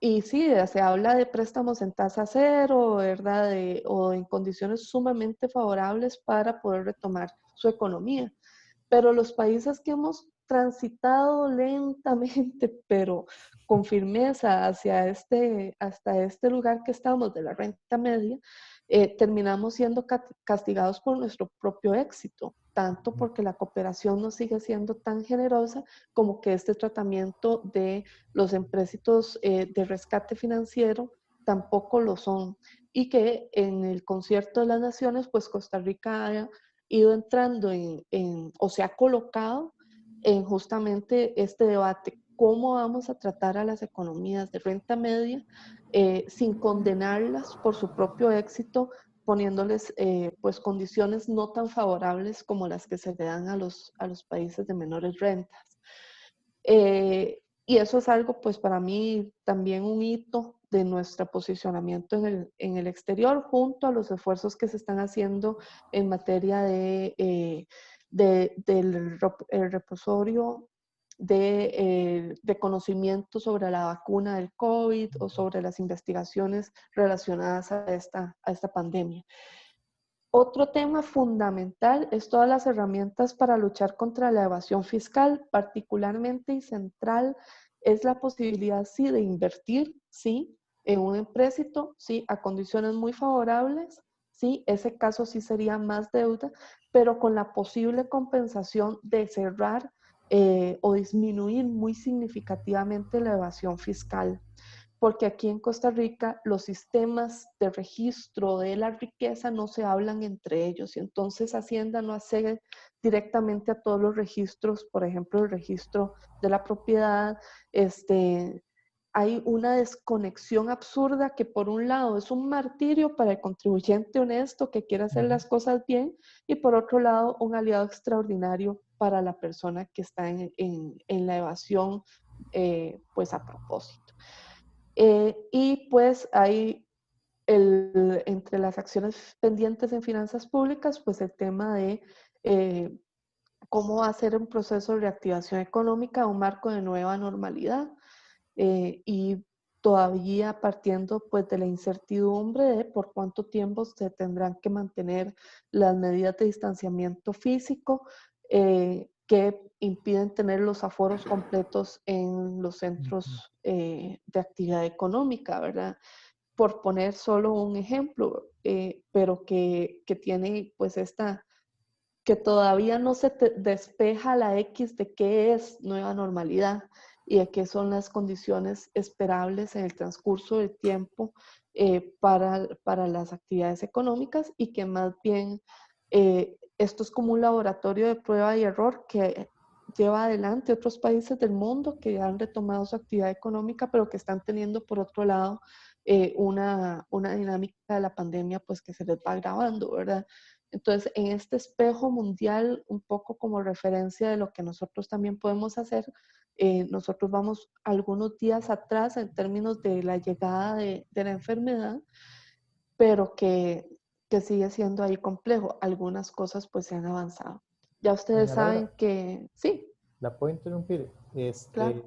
y sí, se habla de préstamos en tasa cero, ¿verdad? O en condiciones sumamente favorables para poder retomar su economía. Pero los países que hemos transitado lentamente, pero con firmeza hasta este lugar que estamos de la renta media, terminamos siendo castigados por nuestro propio éxito, tanto porque la cooperación no sigue siendo tan generosa como que este tratamiento de los empréstitos de rescate financiero tampoco lo son. Y que en el concierto de las naciones, pues Costa Rica haya ido entrando o se ha colocado en justamente este debate, cómo vamos a tratar a las economías de renta media sin condenarlas por su propio éxito, poniéndoles pues condiciones no tan favorables como las que se le dan a los países de menores rentas. Y eso es algo, pues para mí, también un hito de nuestro posicionamiento en el exterior, junto a los esfuerzos que se están haciendo en materia del reposorio de conocimiento sobre la vacuna del COVID o sobre las investigaciones relacionadas a esta pandemia. Otro tema fundamental es todas las herramientas para luchar contra la evasión fiscal, particularmente y central es la posibilidad, sí, de invertir, sí, en un empréstito, sí, a condiciones muy favorables, sí, ese caso sí sería más deuda, pero con la posible compensación de cerrar o disminuir muy significativamente la evasión fiscal, porque aquí en Costa Rica los sistemas de registro de la riqueza no se hablan entre ellos y entonces Hacienda no accede directamente a todos los registros, por ejemplo, el registro de la propiedad. Hay una desconexión absurda que por un lado es un martirio para el contribuyente honesto que quiere hacer las cosas bien y por otro lado un aliado extraordinario para la persona que está en la evasión, pues a propósito. Y pues hay entre las acciones pendientes en finanzas públicas, pues el tema de cómo hacer un proceso de reactivación económica, un marco de nueva normalidad y todavía partiendo pues de la incertidumbre de por cuánto tiempo se tendrán que mantener las medidas de distanciamiento físico que impiden tener los aforos completos en los centros de actividad económica, ¿verdad? Por poner solo un ejemplo, pero que tiene pues que todavía no se despeja la X de qué es nueva normalidad y de qué son las condiciones esperables en el transcurso del tiempo para las actividades económicas y que más bien esto es como un laboratorio de prueba y error que lleva adelante otros países del mundo que ya han retomado su actividad económica, pero que están teniendo por otro lado una dinámica de la pandemia pues que se les va agravando, ¿verdad? Entonces, en este espejo mundial, un poco como referencia de lo que nosotros también podemos hacer, nosotros vamos algunos días atrás en términos de la llegada de la enfermedad, pero que sigue siendo ahí complejo. Algunas cosas pues se han avanzado. Ya ustedes Doña Laura, saben que sí, ¿la puedo interrumpir? claro.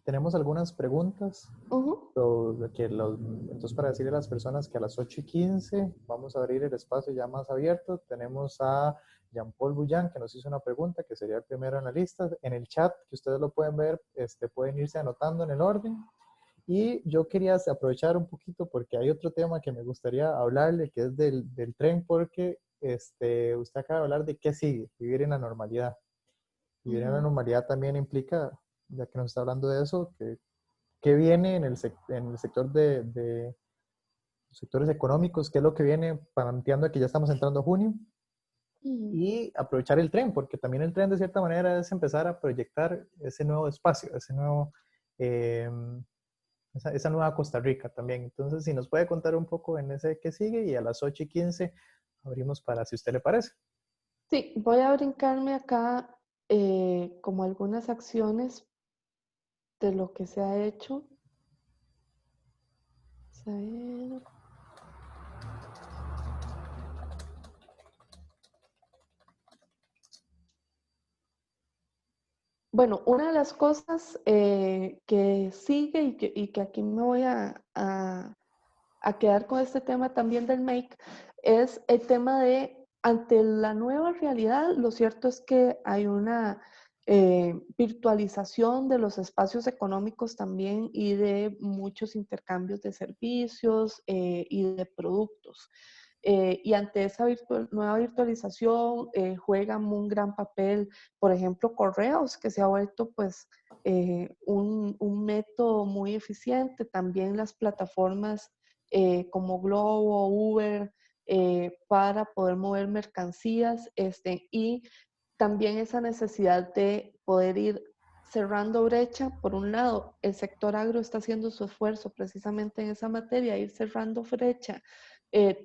Tenemos algunas preguntas. Ujú. Entonces, para decirle a las personas que a las 8:15 vamos a abrir el espacio ya más abierto. Tenemos a Jean-Paul Bullán, que nos hizo una pregunta, que sería el primero en la lista. En el chat, que ustedes lo pueden ver, pueden irse anotando en el orden. Y yo quería aprovechar un poquito porque hay otro tema que me gustaría hablarle, que es del tren, porque usted acaba de hablar de qué sigue, vivir en la normalidad. Vivir en la Ujú. normalidad también implica, ya que nos está hablando de eso, que viene en en el sector de sectores económicos, qué es lo que viene planteando que ya estamos entrando a junio, Ujú. y aprovechar el tren, porque también el tren de cierta manera es empezar a proyectar ese nuevo espacio, ese nuevo, eh, esa nueva Costa Rica también. Entonces, si nos puede contar un poco en ese que sigue y a las 8:15 abrimos para si a usted le parece. Sí, voy a brincarme acá como algunas acciones de lo que se ha hecho. Vamos a ver. Bueno, una de las cosas que sigue y que aquí me voy a quedar con este tema también del make es el tema de, ante la nueva realidad, lo cierto es que hay una virtualización de los espacios económicos también y de muchos intercambios de servicios y de productos. Y ante esa nueva virtualización juegan un gran papel, por ejemplo, correos, que se ha vuelto pues un método muy eficiente. También las plataformas como Globo, Uber, para poder mover mercancías, y también esa necesidad de poder ir cerrando brecha. Por un lado, el sector agro está haciendo su esfuerzo precisamente en esa materia, ir cerrando brecha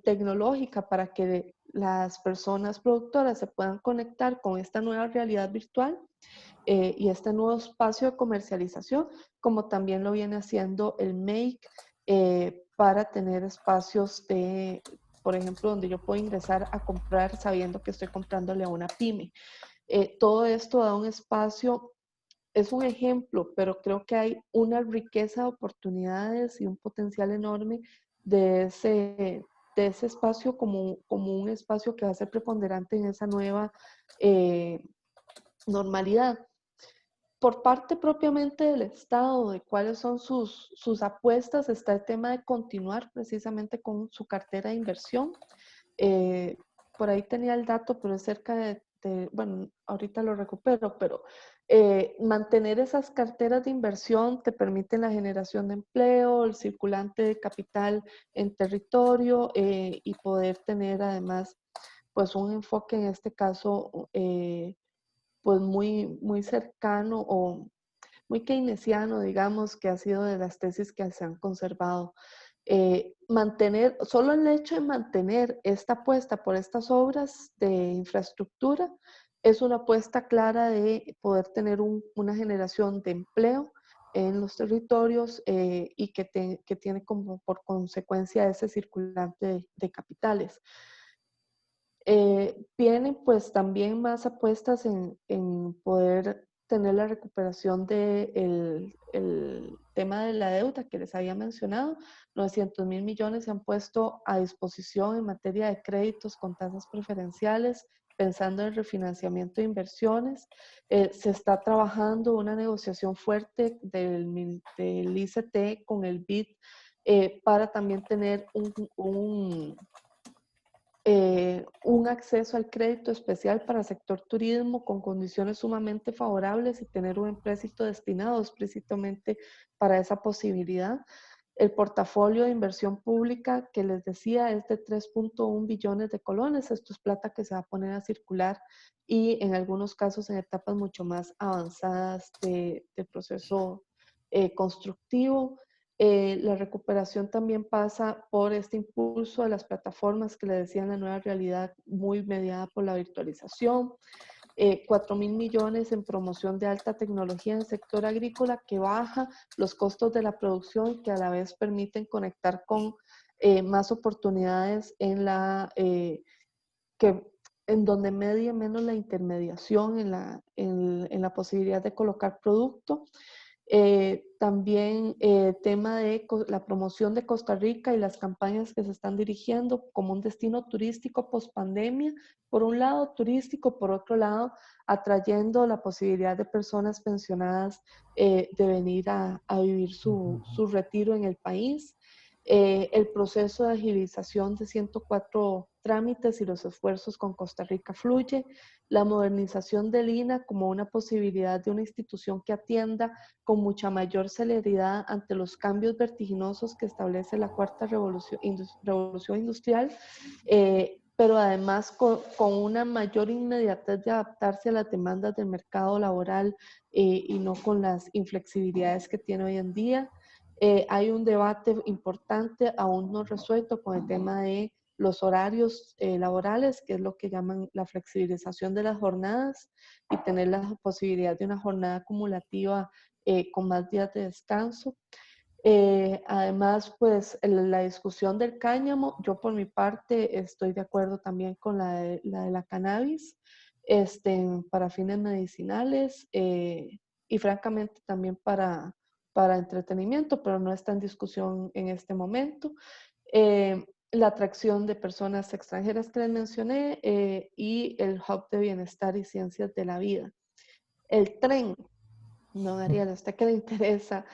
tecnológica para que las personas productoras se puedan conectar con esta nueva realidad virtual y este nuevo espacio de comercialización, como también lo viene haciendo el Make para tener espacios de, por ejemplo, donde yo puedo ingresar a comprar sabiendo que estoy comprándole a una pyme. Todo esto da un espacio, es un ejemplo, pero creo que hay una riqueza de oportunidades y un potencial enorme de ese espacio como un espacio que va a ser preponderante en esa nueva normalidad. Por parte propiamente del Estado, de cuáles son sus apuestas, está el tema de continuar precisamente con su cartera de inversión. Eh, por ahí tenía el dato, pero es cerca bueno, ahorita lo recupero, pero mantener esas carteras de inversión te permiten la generación de empleo, el circulante de capital en territorio y poder tener además pues un enfoque en este caso pues muy cercano o muy keynesiano, digamos, que ha sido de las tesis que se han conservado. Solo el hecho de mantener esta apuesta por estas obras de infraestructura es una apuesta clara de poder tener una generación de empleo en los territorios y que tiene como por consecuencia ese circulante de capitales. Vienen pues también más apuestas en poder tener la recuperación del el tema de la deuda que les había mencionado. 900.000 millones se han puesto a disposición en materia de créditos con tasas preferenciales, pensando en el refinanciamiento de inversiones. Se está trabajando una negociación fuerte del ICT con el BID para también tener un acceso al crédito especial para el sector turismo con condiciones sumamente favorables y tener un empréstito destinado explícitamente para esa posibilidad. El portafolio de inversión pública que les decía es de 3.1 billones de colones. Esto es plata que se va a poner a circular y en algunos casos en etapas mucho más avanzadas de proceso constructivo. La recuperación también pasa por este impulso de las plataformas que le decían la nueva realidad muy mediada por la virtualización. 4.000 millones en promoción de alta tecnología en el sector agrícola que baja los costos de la producción y que a la vez permiten conectar con más oportunidades en donde medie menos la intermediación en la posibilidad de colocar producto. También tema de la promoción de Costa Rica y las campañas que se están dirigiendo como un destino turístico post pandemia, por un lado turístico, por otro lado atrayendo la posibilidad de personas pensionadas de venir a vivir su retiro en el país. El proceso de agilización de 104 trámites y los esfuerzos con Costa Rica fluye, la modernización del INAH como una posibilidad de una institución que atienda con mucha mayor celeridad ante los cambios vertiginosos que establece la cuarta revolución industrial, pero además con una mayor inmediatez de adaptarse a las demandas del mercado laboral y no con las inflexibilidades que tiene hoy en día. Hay un debate importante aún no resuelto con el tema de los horarios laborales, que es lo que llaman la flexibilización de las jornadas y tener la posibilidad de una jornada acumulativa con más días de descanso. Además, pues la discusión del cáñamo, yo por mi parte estoy de acuerdo también con la cannabis para fines medicinales y francamente también para entretenimiento, pero no está en discusión en este momento. La atracción de personas extranjeras que les mencioné y el Hub de Bienestar y Ciencias de la Vida. El tren, no, Ariel, ¿a usted qué le interesa?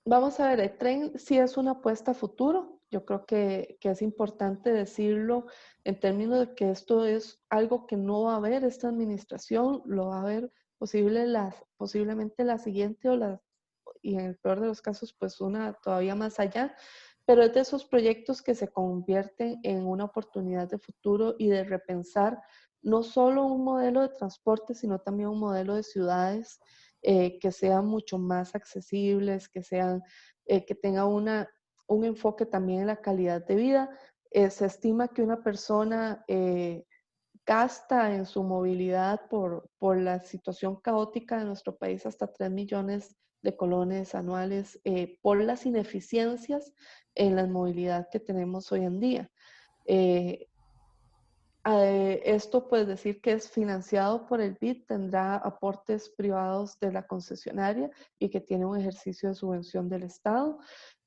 Vamos a ver, el tren sí es una apuesta a futuro. Yo creo que es importante decirlo en términos de que esto es algo que no va a haber esta administración, lo va a haber posiblemente la siguiente y en el peor de los casos, pues una todavía más allá. Pero es de esos proyectos que se convierten en una oportunidad de futuro y de repensar no solo un modelo de transporte, sino también un modelo de ciudades que sean mucho más accesibles, que tengan un enfoque también en la calidad de vida. Se estima que una persona gasta en su movilidad por la situación caótica de nuestro país hasta 3 millones de colones anuales por las ineficiencias en la movilidad que tenemos hoy en día. Esto pues decir que es financiado por el BID tendrá aportes privados de la concesionaria y que tiene un ejercicio de subvención del Estado.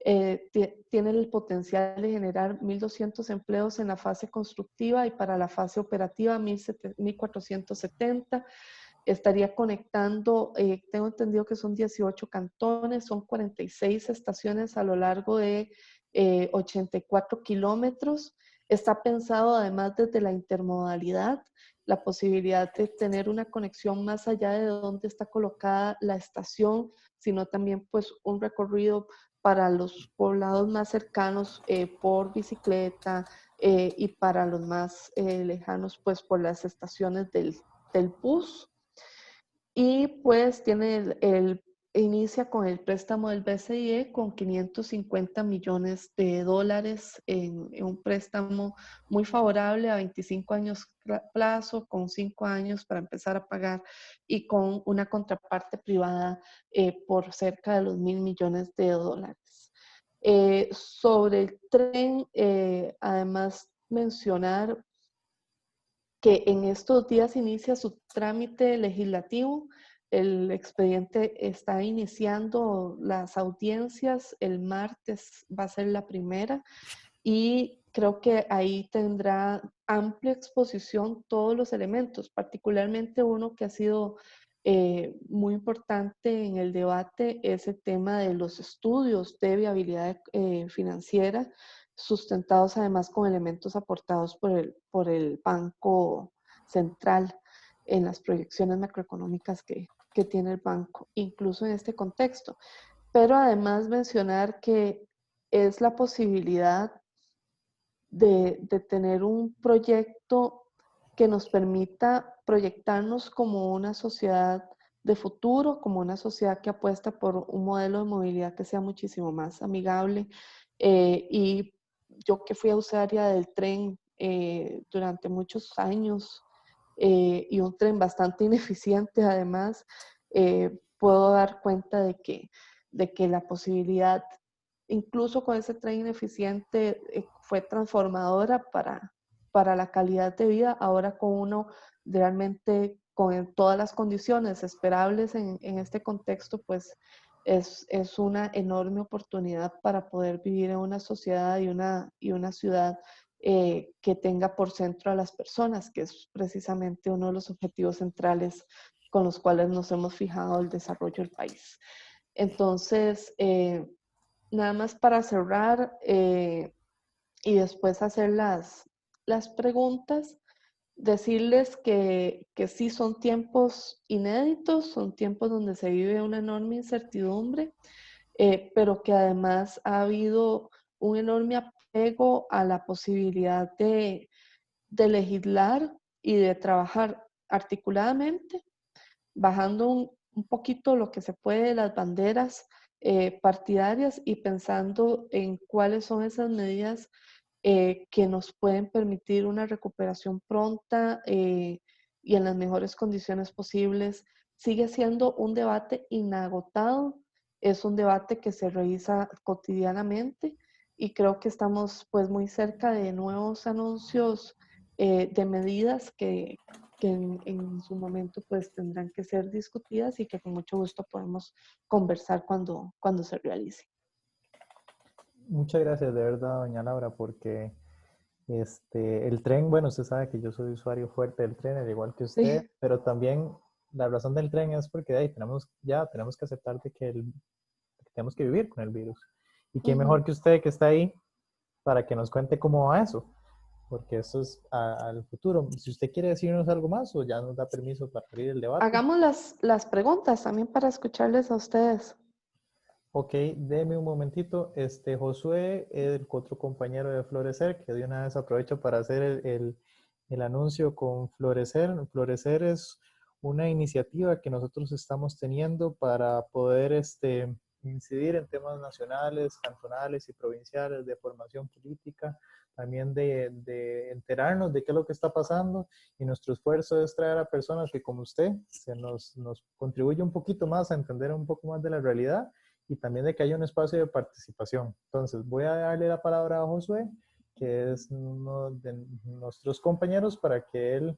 Tiene el potencial de generar 1.200 empleos en la fase constructiva y para la fase operativa 1.470. Estaría conectando, tengo entendido que son 18 cantones, son 46 estaciones a lo largo de 84 kilómetros. Está pensado además desde la intermodalidad, la posibilidad de tener una conexión más allá de dónde está colocada la estación, sino también pues un recorrido para los poblados más cercanos por bicicleta y para los más lejanos pues por las estaciones del bus. Y pues inicia con el préstamo del BCIE con 550 millones de dólares en un préstamo muy favorable a 25 años plazo, con 5 años para empezar a pagar y con una contraparte privada por cerca de los 1.000 millones de dólares. Sobre el tren, además mencionar que en estos días inicia su trámite legislativo. El expediente está iniciando las audiencias. El martes va a ser la primera y creo que ahí tendrá amplia exposición todos los elementos, particularmente uno que ha sido muy importante en el debate es el tema de los estudios de viabilidad financiera sustentados además con elementos aportados por el Banco Central en las proyecciones macroeconómicas que tiene el banco, incluso en este contexto. Pero además mencionar que es la posibilidad de tener un proyecto que nos permita proyectarnos como una sociedad de futuro, como una sociedad que apuesta por un modelo de movilidad que sea muchísimo más amigable. Y yo que fui usuaria del tren durante muchos años y un tren bastante ineficiente además, puedo dar cuenta de que la posibilidad incluso con ese tren ineficiente fue transformadora para la calidad de vida. Ahora con uno realmente con todas las condiciones esperables en este contexto, pues es una enorme oportunidad para poder vivir en una sociedad y una ciudad que tenga por centro a las personas, que es precisamente uno de los objetivos centrales con los cuales nos hemos fijado el desarrollo del país. Entonces, nada más para cerrar y después hacer las preguntas, decirles que sí son tiempos inéditos, son tiempos donde se vive una enorme incertidumbre, pero que además ha habido un enorme apego a la posibilidad de legislar y de trabajar articuladamente, bajando un poquito lo que se puede de las banderas partidarias y pensando en cuáles son esas medidas que nos pueden permitir una recuperación pronta y en las mejores condiciones posibles. Sigue siendo un debate inagotado, es un debate que se revisa cotidianamente y creo que estamos pues muy cerca de nuevos anuncios de medidas que en su momento pues tendrán que ser discutidas y que con mucho gusto podemos conversar cuando se realice. Muchas gracias de verdad, doña Laura, porque el tren, bueno, usted sabe que yo soy usuario fuerte del tren, al igual que Sí. usted, pero también la razón del tren es porque de ahí tenemos que aceptar de que tenemos que vivir con el virus. Y qué mejor que usted que está ahí para que nos cuente cómo va eso, porque eso es al futuro. Si usted quiere decirnos algo más o ya nos da permiso para abrir el debate. Hagamos las preguntas también para escucharles a ustedes. Ok, deme un momentito. Josué, el otro compañero de Florecer, que de una vez aprovecho para hacer el anuncio con Florecer. Florecer es una iniciativa que nosotros estamos teniendo para poder incidir en temas nacionales, cantonales y provinciales de formación política, también de enterarnos de qué es lo que está pasando, y nuestro esfuerzo es traer a personas que como usted nos contribuye un poquito más a entender un poco más de la realidad y también de que haya un espacio de participación. Entonces, voy a darle la palabra a Josué, que es uno de nuestros compañeros, para que él,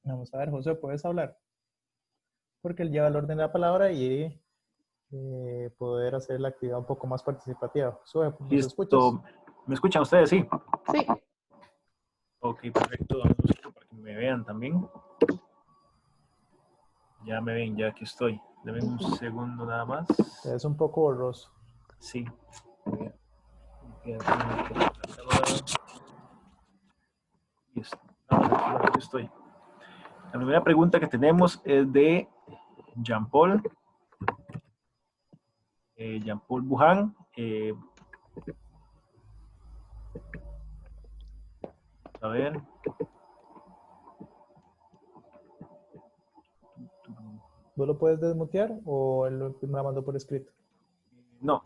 vamos a ver, Josué, ¿puedes hablar? Porque él lleva el orden de la palabra y poder hacer la actividad un poco más participativa. Josué, ¿nos escuchas? Listo. ¿Me escuchan ustedes? Sí. Sí. Ok, perfecto. Dame un segundo para que me vean también. Ya me ven, ya aquí estoy. Deme un segundo nada más. Es un poco borroso. Sí. Listo. Aquí estoy. La primera pregunta que tenemos es de Jean-Paul. Jean-Paul Buján. A ver. ¿Vos lo puedes desmutear o él me la mandó por escrito? No,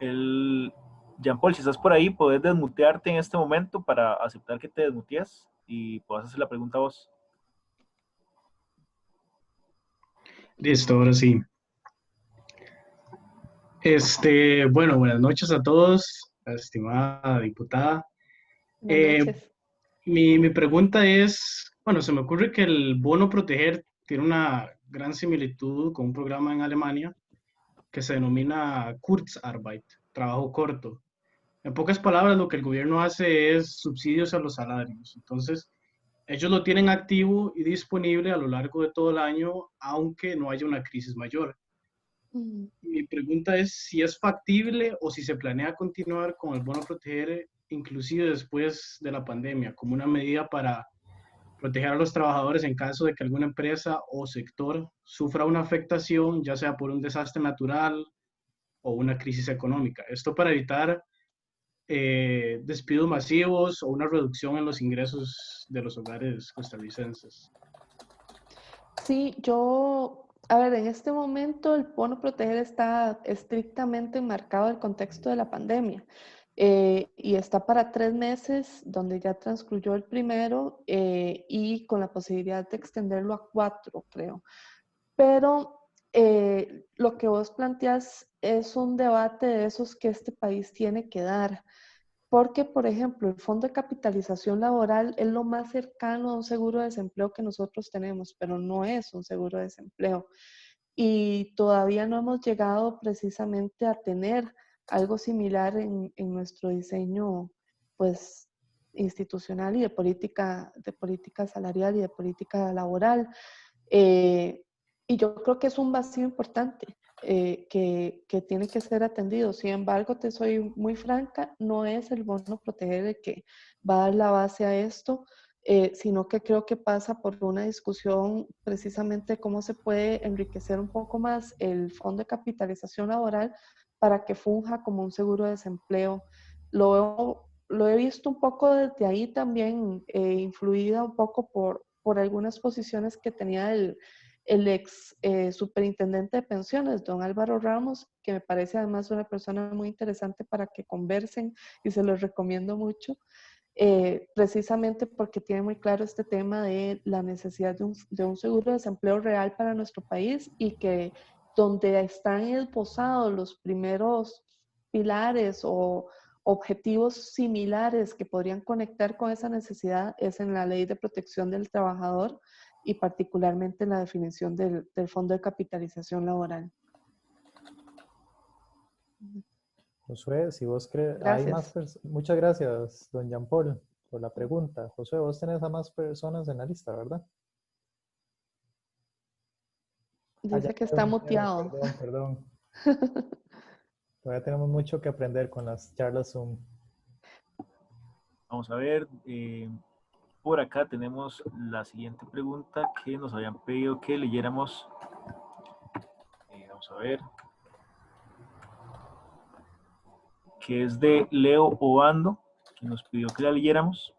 Jean-Paul, si estás por ahí, puedes desmutearte en este momento para aceptar que te desmutees y puedas hacer la pregunta a vos. Listo, ahora sí. Bueno, buenas noches a todos, estimada diputada. Buenas noches. Mi pregunta es, bueno, se me ocurre que el bono proteger tiene una gran similitud con un programa en Alemania que se denomina Kurzarbeit, trabajo corto. En pocas palabras, lo que el gobierno hace es subsidios a los salarios. Entonces, ellos lo tienen activo y disponible a lo largo de todo el año, aunque no haya una crisis mayor. Mi pregunta es si es factible o si se planea continuar con el bono proteger inclusive después de la pandemia, como una medida para proteger a los trabajadores en caso de que alguna empresa o sector sufra una afectación, ya sea por un desastre natural o una crisis económica. Esto para evitar despidos masivos o una reducción en los ingresos de los hogares costarricenses. Sí, a ver, en este momento el bono proteger está estrictamente enmarcado el contexto de la pandemia y está para 3 meses, donde ya transcurrió el primero y con la posibilidad de extenderlo a 4, creo. Pero lo que vos planteas es un debate de esos que este país tiene que dar. porque, por ejemplo, el Fondo de Capitalización Laboral es lo más cercano a un seguro de desempleo que nosotros tenemos, pero no es un seguro de desempleo. Y todavía no hemos llegado precisamente a tener algo similar en nuestro diseño, pues, institucional y de política salarial y de política laboral. Y yo creo que es un vacío importante que tiene que ser atendido. Sin embargo, te soy muy franca, no es el bono proteger el que va a dar la base a esto, sino que creo que pasa por una discusión precisamente de cómo se puede enriquecer un poco más el Fondo de Capitalización Laboral para que funja como un seguro de desempleo. Lo he visto un poco desde ahí también, influida un poco por algunas posiciones que tenía el ex superintendente de pensiones, don Álvaro Ramos, que me parece además una persona muy interesante para que conversen y se los recomiendo mucho, precisamente porque tiene muy claro este tema de la necesidad de un seguro de desempleo real para nuestro país y que donde están esbozados los primeros pilares o objetivos similares que podrían conectar con esa necesidad es en la Ley de Protección del Trabajador y particularmente en la definición del Fondo de Capitalización Laboral. Josué, si vos crees, hay más Gracias. muchas gracias, don Jean Paul, por la pregunta. Josué, vos tenés a más personas en la lista, ¿verdad? Ah, ya Dice que veo, está muteado. perdón. Todavía tenemos mucho que aprender con las charlas Zoom. Vamos a ver, por acá tenemos la siguiente pregunta que nos habían pedido que leyéramos. Vamos a ver. Que es de Leo Obando, que nos pidió que la leyéramos.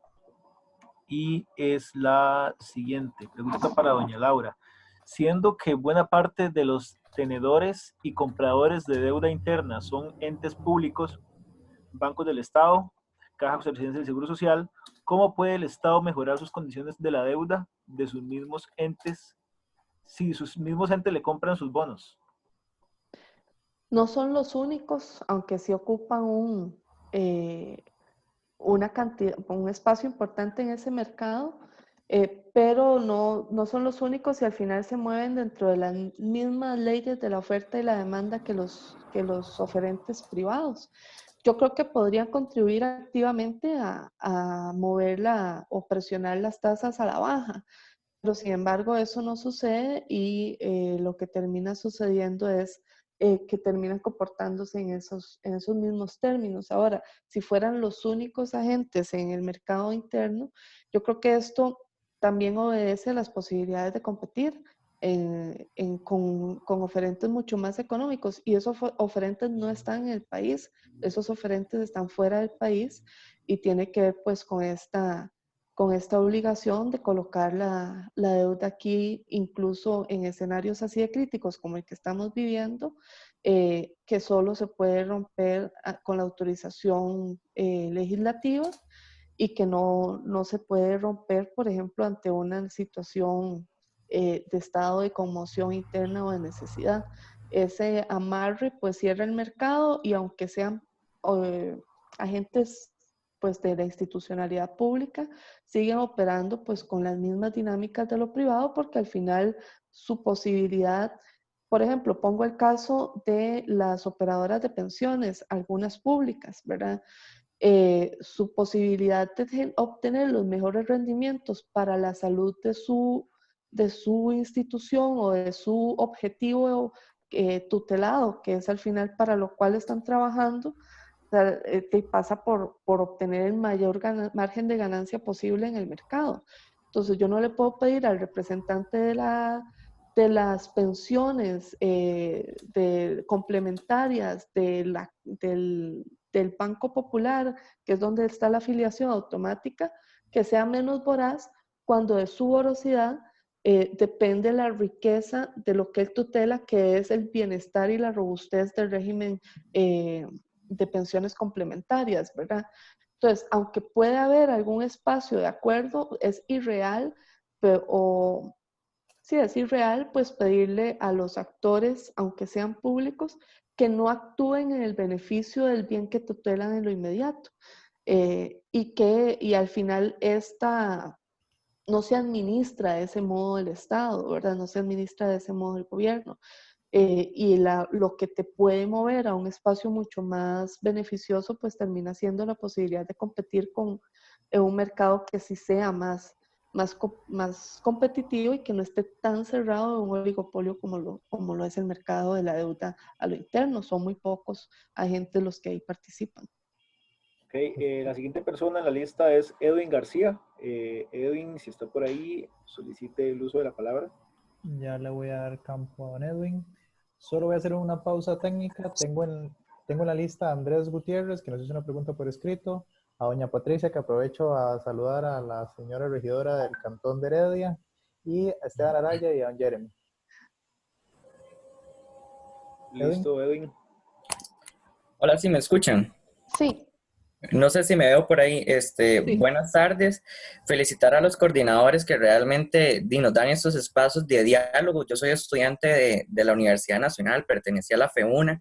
Y es la siguiente pregunta para doña Laura. Siendo que buena parte de los tenedores y compradores de deuda interna son entes públicos, bancos del Estado, Caja Costarricense del Seguro Social, ¿cómo puede el Estado mejorar sus condiciones de la deuda de sus mismos entes si sus mismos entes le compran sus bonos? No son los únicos, aunque sí ocupan una cantidad, un espacio importante en ese mercado, pero no son los únicos y al final se mueven dentro de las mismas leyes de la oferta y la demanda que los oferentes privados. Yo creo que podrían contribuir activamente a mover o presionar las tasas a la baja, pero sin embargo eso no sucede y lo que termina sucediendo es que terminan comportándose en esos mismos términos. Ahora, si fueran los únicos agentes en el mercado interno, yo creo que esto también obedece a las posibilidades de competir con oferentes mucho más económicos y esos oferentes no están en el país, esos oferentes están fuera del país y tiene que ver pues con esta obligación de colocar la deuda aquí, incluso en escenarios así de críticos como el que estamos viviendo, que solo se puede romper con la autorización legislativa y que no se puede romper, por ejemplo, ante una situación de estado de conmoción interna o de necesidad. Ese amarre pues cierra el mercado y aunque sean agentes pues de la institucionalidad pública, siguen operando pues con las mismas dinámicas de lo privado porque al final su posibilidad, por ejemplo, pongo el caso de las operadoras de pensiones, algunas públicas, ¿verdad? Su posibilidad de obtener los mejores rendimientos para la salud de su institución o de su objetivo tutelado, que es al final para lo cual están trabajando, que pasa por obtener el mayor margen de ganancia posible en el mercado. Entonces yo no le puedo pedir al representante de las pensiones complementarias del Banco Popular, que es donde está la afiliación automática, que sea menos voraz cuando de su voracidad depende la riqueza de lo que él tutela, que es el bienestar y la robustez del régimen de pensiones complementarias, ¿verdad? Entonces, aunque puede haber algún espacio de acuerdo, es irreal, es irreal, pues pedirle a los actores, aunque sean públicos, que no actúen en el beneficio del bien que tutelan en lo inmediato. y al final no se administra de ese modo el Estado, ¿verdad? No se administra de ese modo el gobierno. Lo que te puede mover a un espacio mucho más beneficioso, pues termina siendo la posibilidad de competir en un mercado que sí sea más competitivo y que no esté tan cerrado en un oligopolio como lo es el mercado de la deuda a lo interno. Son muy pocos agentes los que ahí participan. Okay, la siguiente persona en la lista es Edwin García. Edwin, si está por ahí, solicite el uso de la palabra. Ya le voy a dar campo a don Edwin. Solo voy a hacer una pausa técnica. Tengo en la lista a Andrés Gutiérrez, que nos hizo una pregunta por escrito, a doña Patricia, que aprovecho a saludar a la señora regidora del Cantón de Heredia, y a Esteban Araya y a don Jeremy. Listo, Edwin. Hola, ¿sí me escuchan? Sí. No sé si me veo por ahí. Sí. Buenas tardes. Felicitar a los coordinadores que realmente nos dan estos espacios de diálogo. Yo soy estudiante de la Universidad Nacional, pertenecía a la FEUNA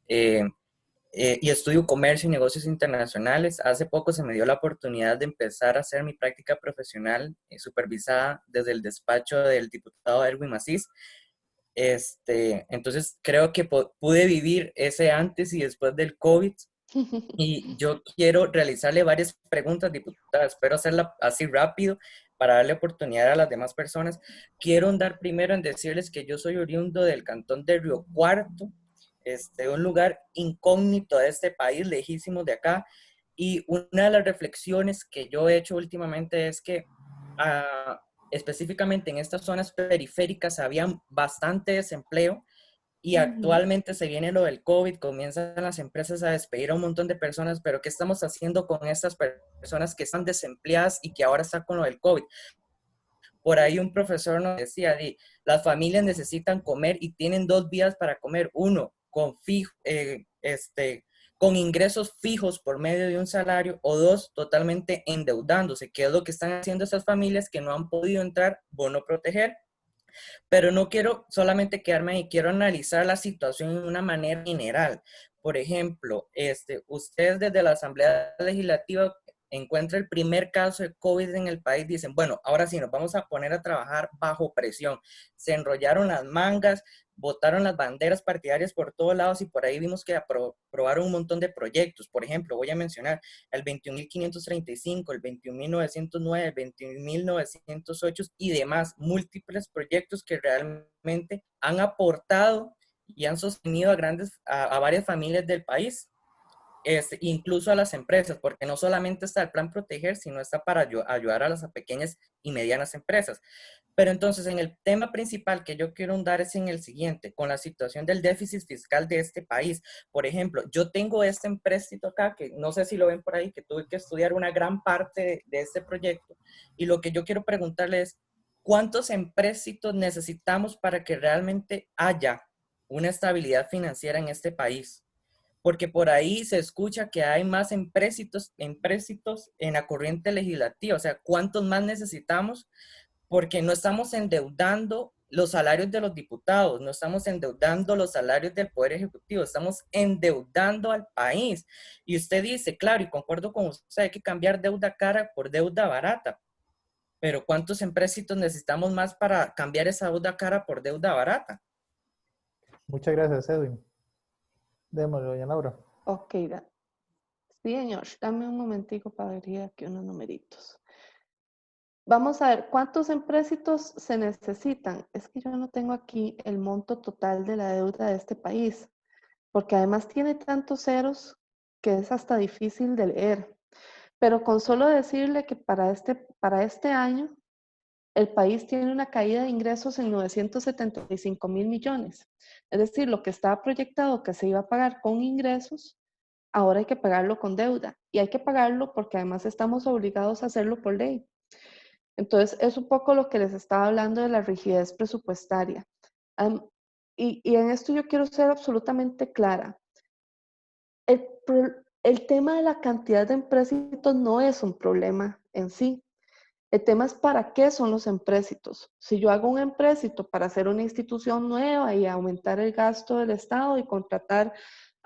y estudio Comercio y Negocios Internacionales. Hace poco se me dio la oportunidad de empezar a hacer mi práctica profesional supervisada desde el despacho del diputado Erwin Macís. Entonces creo que pude vivir ese antes y después del COVID. Y yo quiero realizarle varias preguntas, diputada. Espero hacerla así rápido para darle oportunidad a las demás personas. Quiero andar primero en decirles que yo soy oriundo del cantón de Río Cuarto, un lugar incógnito de este país, lejísimo de acá. Y una de las reflexiones que yo he hecho últimamente es que específicamente en estas zonas periféricas había bastante desempleo. Y actualmente se viene lo del COVID, comienzan las empresas a despedir a un montón de personas, pero ¿qué estamos haciendo con estas personas que están desempleadas y que ahora están con lo del COVID? Por ahí un profesor nos decía, las familias necesitan comer y tienen dos vías para comer. Uno, con ingresos fijos por medio de un salario, o dos, totalmente endeudándose, que es lo que están haciendo esas familias que no han podido entrar bono proteger. Pero no quiero solamente quedarme ahí, quiero analizar la situación de una manera general. Por ejemplo, ustedes desde la Asamblea Legislativa encuentran el primer caso de COVID en el país, dicen, bueno, ahora sí nos vamos a poner a trabajar bajo presión. Se enrollaron las mangas, botaron las banderas partidarias por todos lados y por ahí vimos que aprobaron un montón de proyectos. Por ejemplo, voy a mencionar el 21.535, el 21.909, el 21.908 y demás, múltiples proyectos que realmente han aportado y han sostenido a varias familias del país. Incluso a las empresas, porque no solamente está el plan Proteger, sino está para ayudar a las pequeñas y medianas empresas. Pero entonces, en el tema principal que yo quiero ahondar es en el siguiente, con la situación del déficit fiscal de este país. Por ejemplo, yo tengo este empréstito acá, que no sé si lo ven por ahí, que tuve que estudiar una gran parte de este proyecto, y lo que yo quiero preguntarle es, ¿cuántos empréstitos necesitamos para que realmente haya una estabilidad financiera en este país? Porque por ahí se escucha que hay más empréstitos en la corriente legislativa. O sea, ¿cuántos más necesitamos? Porque no estamos endeudando los salarios de los diputados, no estamos endeudando los salarios del Poder Ejecutivo, estamos endeudando al país. Y usted dice, claro, y concuerdo con usted, hay que cambiar deuda cara por deuda barata. Pero ¿cuántos empréstitos necesitamos más para cambiar esa deuda cara por deuda barata? Muchas gracias, Edwin. Démosle, doña Laura. Ok, sí, señor, dame un momentico para ver aquí unos numeritos. Vamos a ver, ¿cuántos empréstitos se necesitan? Es que yo no tengo aquí el monto total de la deuda de este país, porque además tiene tantos ceros que es hasta difícil de leer. Pero con solo decirle que para este año el país tiene una caída de ingresos en 975.000 millones. Es decir, lo que estaba proyectado que se iba a pagar con ingresos, ahora hay que pagarlo con deuda. Y hay que pagarlo porque además estamos obligados a hacerlo por ley. Entonces, es un poco lo que les estaba hablando de la rigidez presupuestaria. Y en esto yo quiero ser absolutamente clara. El tema de la cantidad de empréstitos no es un problema en sí. El tema es para qué son los empréstitos. Si yo hago un empréstito para hacer una institución nueva y aumentar el gasto del Estado y contratar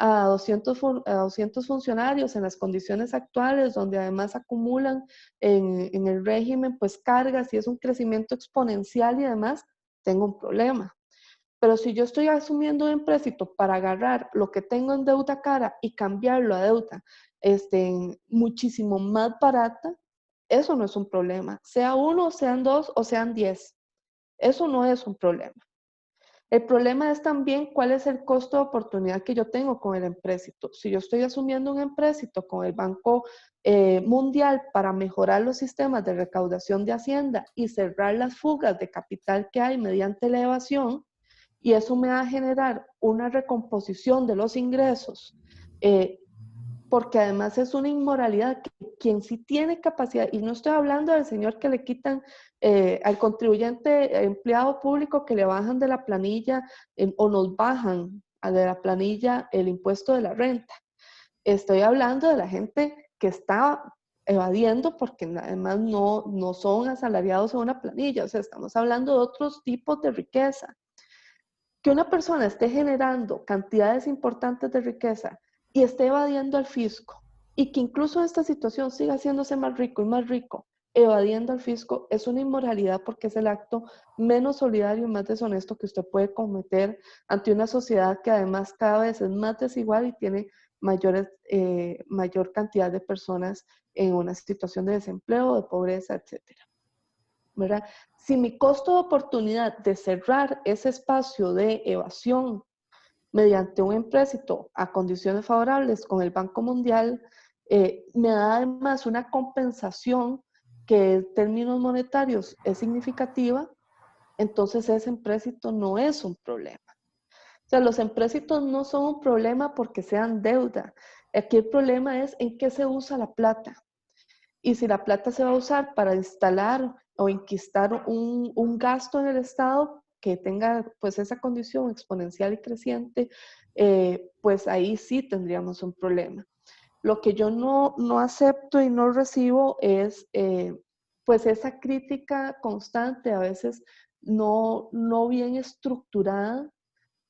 a 200 funcionarios en las condiciones actuales, donde además acumulan en el régimen pues cargas y es un crecimiento exponencial y además tengo un problema. Pero si yo estoy asumiendo un empréstito para agarrar lo que tengo en deuda cara y cambiarlo a deuda muchísimo más barata, eso no es un problema. Sea 1, sean 2 o sean 10. Eso no es un problema. El problema es también cuál es el costo de oportunidad que yo tengo con el empréstito. Si yo estoy asumiendo un empréstito con el Banco Mundial para mejorar los sistemas de recaudación de Hacienda y cerrar las fugas de capital que hay mediante la evasión, y eso me va a generar una recomposición de los ingresos, porque además es una inmoralidad que quien sí tiene capacidad, y no estoy hablando del señor que le quitan al contribuyente empleado público que le bajan de la planilla o nos bajan de la planilla el impuesto de la renta. Estoy hablando de la gente que está evadiendo porque además no son asalariados en una planilla, o sea, estamos hablando de otros tipos de riqueza. Que una persona esté generando cantidades importantes de riqueza y esté evadiendo al fisco y que incluso esta situación siga haciéndose más rico y más rico, evadiendo al fisco, es una inmoralidad porque es el acto menos solidario y más deshonesto que usted puede cometer ante una sociedad que además cada vez es más desigual y tiene mayor cantidad de personas en una situación de desempleo, de pobreza, etcétera. ¿Verdad? Si mi costo de oportunidad de cerrar ese espacio de evasión mediante un empréstito a condiciones favorables con el Banco Mundial me da además una compensación que en términos monetarios es significativa, entonces ese empréstito no es un problema. O sea, los empréstitos no son un problema porque sean deuda. Aquí el problema es en qué se usa la plata. Y si la plata se va a usar para instalar o enquistar un gasto en el Estado que tenga pues esa condición exponencial y creciente, pues ahí sí tendríamos un problema. Lo que yo no acepto y no recibo es pues esa crítica constante, a veces no bien estructurada,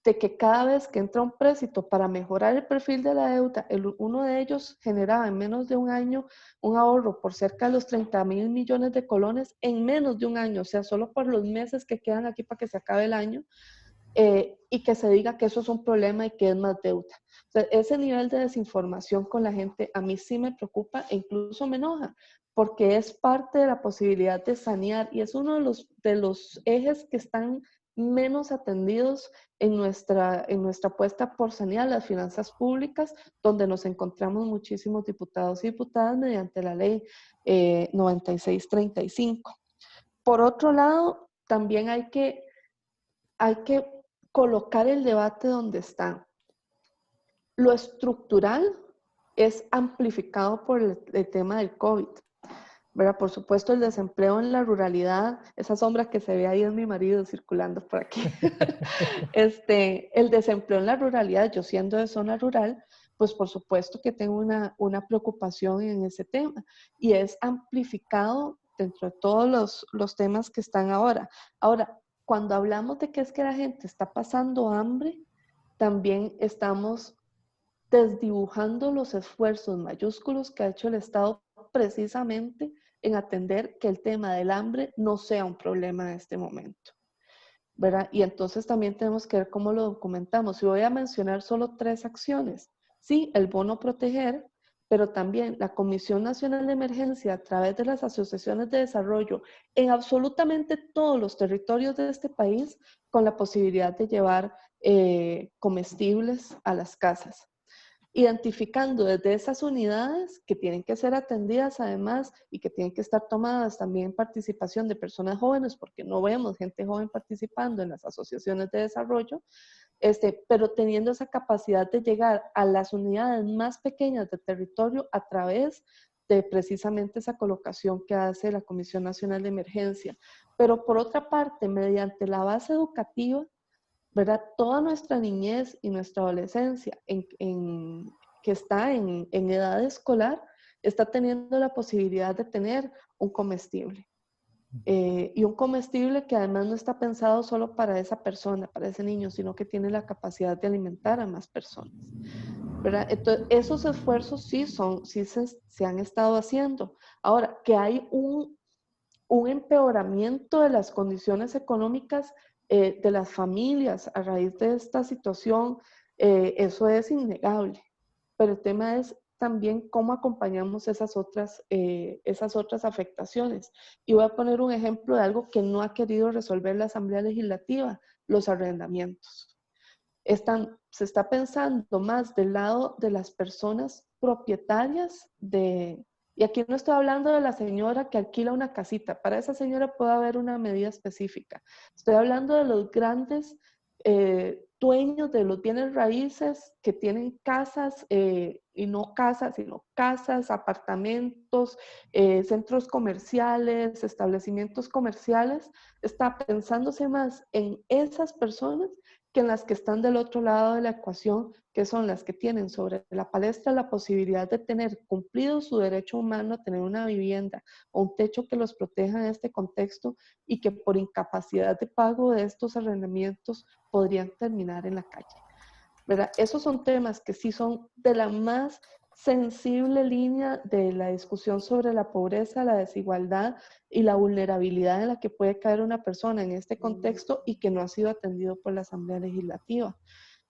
de que cada vez que entra un préstamo para mejorar el perfil de la deuda, uno de ellos generaba en menos de un año un ahorro por cerca de los 30.000 millones de colones en menos de un año, o sea, solo por los meses que quedan aquí para que se acabe el año, y que se diga que eso es un problema y que es más deuda. O sea, ese nivel de desinformación con la gente a mí sí me preocupa e incluso me enoja, porque es parte de la posibilidad de sanear y es uno de los ejes que están menos atendidos en nuestra apuesta por sanear las finanzas públicas, donde nos encontramos muchísimos diputados y diputadas mediante la ley 9635. Por otro lado, también hay que colocar el debate donde está. Lo estructural es amplificado por el tema del COVID. ¿Verdad? Por supuesto, el desempleo en la ruralidad, esa sombra que se ve ahí es mi marido circulando por aquí. El desempleo en la ruralidad, yo siendo de zona rural, pues por supuesto que tengo una preocupación en ese tema y es amplificado dentro de todos los temas que están ahora. Ahora, cuando hablamos de que es que la gente está pasando hambre, también estamos desdibujando los esfuerzos mayúsculos que ha hecho el Estado precisamente en atender que el tema del hambre no sea un problema en este momento, ¿verdad? Y entonces también tenemos que ver cómo lo documentamos. Y voy a mencionar solo 3 acciones. Sí, el bono proteger, pero también la Comisión Nacional de Emergencia a través de las asociaciones de desarrollo en absolutamente todos los territorios de este país con la posibilidad de llevar comestibles a las casas. Identificando desde esas unidades que tienen que ser atendidas además y que tienen que estar tomadas también en participación de personas jóvenes, porque no vemos gente joven participando en las asociaciones de desarrollo, pero teniendo esa capacidad de llegar a las unidades más pequeñas del territorio a través de precisamente esa colocación que hace la Comisión Nacional de Emergencia. Pero por otra parte, mediante la base educativa, ¿verdad? Toda nuestra niñez y nuestra adolescencia que está en edad escolar está teniendo la posibilidad de tener un comestible. Y un comestible que además no está pensado solo para esa persona, para ese niño, sino que tiene la capacidad de alimentar a más personas. ¿verdad? Entonces, esos esfuerzos sí se han estado haciendo. Ahora, que hay un empeoramiento de las condiciones económicas de las familias a raíz de esta situación, eso es innegable. Pero el tema es también cómo acompañamos esas otras afectaciones. Y voy a poner un ejemplo de algo que no ha querido resolver la Asamblea Legislativa, los arrendamientos. Se está pensando más del lado de las personas propietarias y aquí no estoy hablando de la señora que alquila una casita, para esa señora puede haber una medida específica. Estoy hablando de los grandes dueños de los bienes raíces que tienen casas, y no casas, sino casas, apartamentos, centros comerciales, establecimientos comerciales. Está pensándose más en esas personas que en las que están del otro lado de la ecuación, que son las que tienen sobre la palestra la posibilidad de tener cumplido su derecho humano a tener una vivienda o un techo que los proteja en este contexto y que por incapacidad de pago de estos arrendamientos podrían terminar en la calle, ¿verdad? Esos son temas que sí son de la más sensible línea de la discusión sobre la pobreza, la desigualdad y la vulnerabilidad en la que puede caer una persona en este contexto y que no ha sido atendido por la Asamblea Legislativa.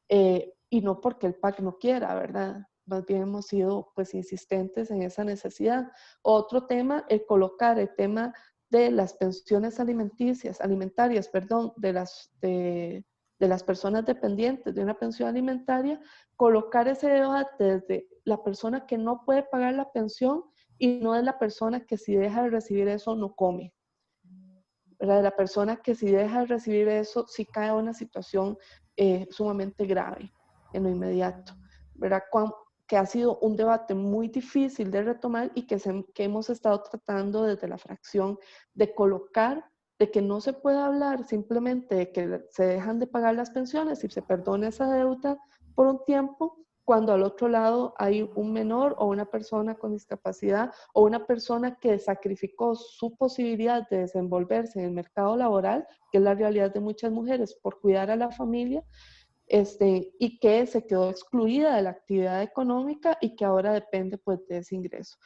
Y no porque el PAC no quiera, ¿verdad? Más bien hemos sido pues insistentes en esa necesidad. Otro tema, el colocar el tema de las pensiones alimentarias, perdón, de las personas dependientes de una pensión alimentaria, colocar ese debate desde la persona que no puede pagar la pensión y no de la persona que si deja de recibir eso no come. ¿Verdad? De la persona que si deja de recibir eso sí cae en una situación sumamente grave en lo inmediato. ¿Verdad? Que ha sido un debate muy difícil de retomar y que hemos estado tratando desde la fracción de colocar de que no se puede hablar simplemente de que se dejan de pagar las pensiones y se perdona esa deuda por un tiempo, cuando al otro lado hay un menor o una persona con discapacidad o una persona que sacrificó su posibilidad de desenvolverse en el mercado laboral, que es la realidad de muchas mujeres, por cuidar a la familia, y que se quedó excluida de la actividad económica y que ahora depende pues de ese ingreso.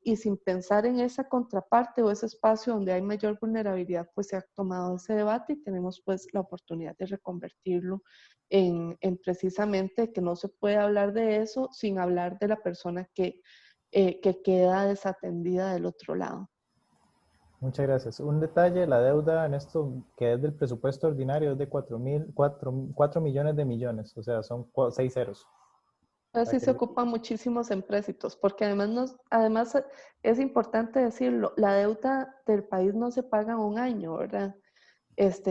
Y sin pensar en esa contraparte o ese espacio donde hay mayor vulnerabilidad, pues se ha tomado ese debate y tenemos pues la oportunidad de reconvertirlo en precisamente que no se puede hablar de eso sin hablar de la persona que queda desatendida del otro lado. Muchas gracias. Un detalle, la deuda en esto que es del presupuesto ordinario es de 4 millones de millones, o sea, son 6 ceros. Así se ocupan muchísimos empréstitos, porque además es importante decirlo, la deuda del país no se paga en un año, ¿verdad? Esto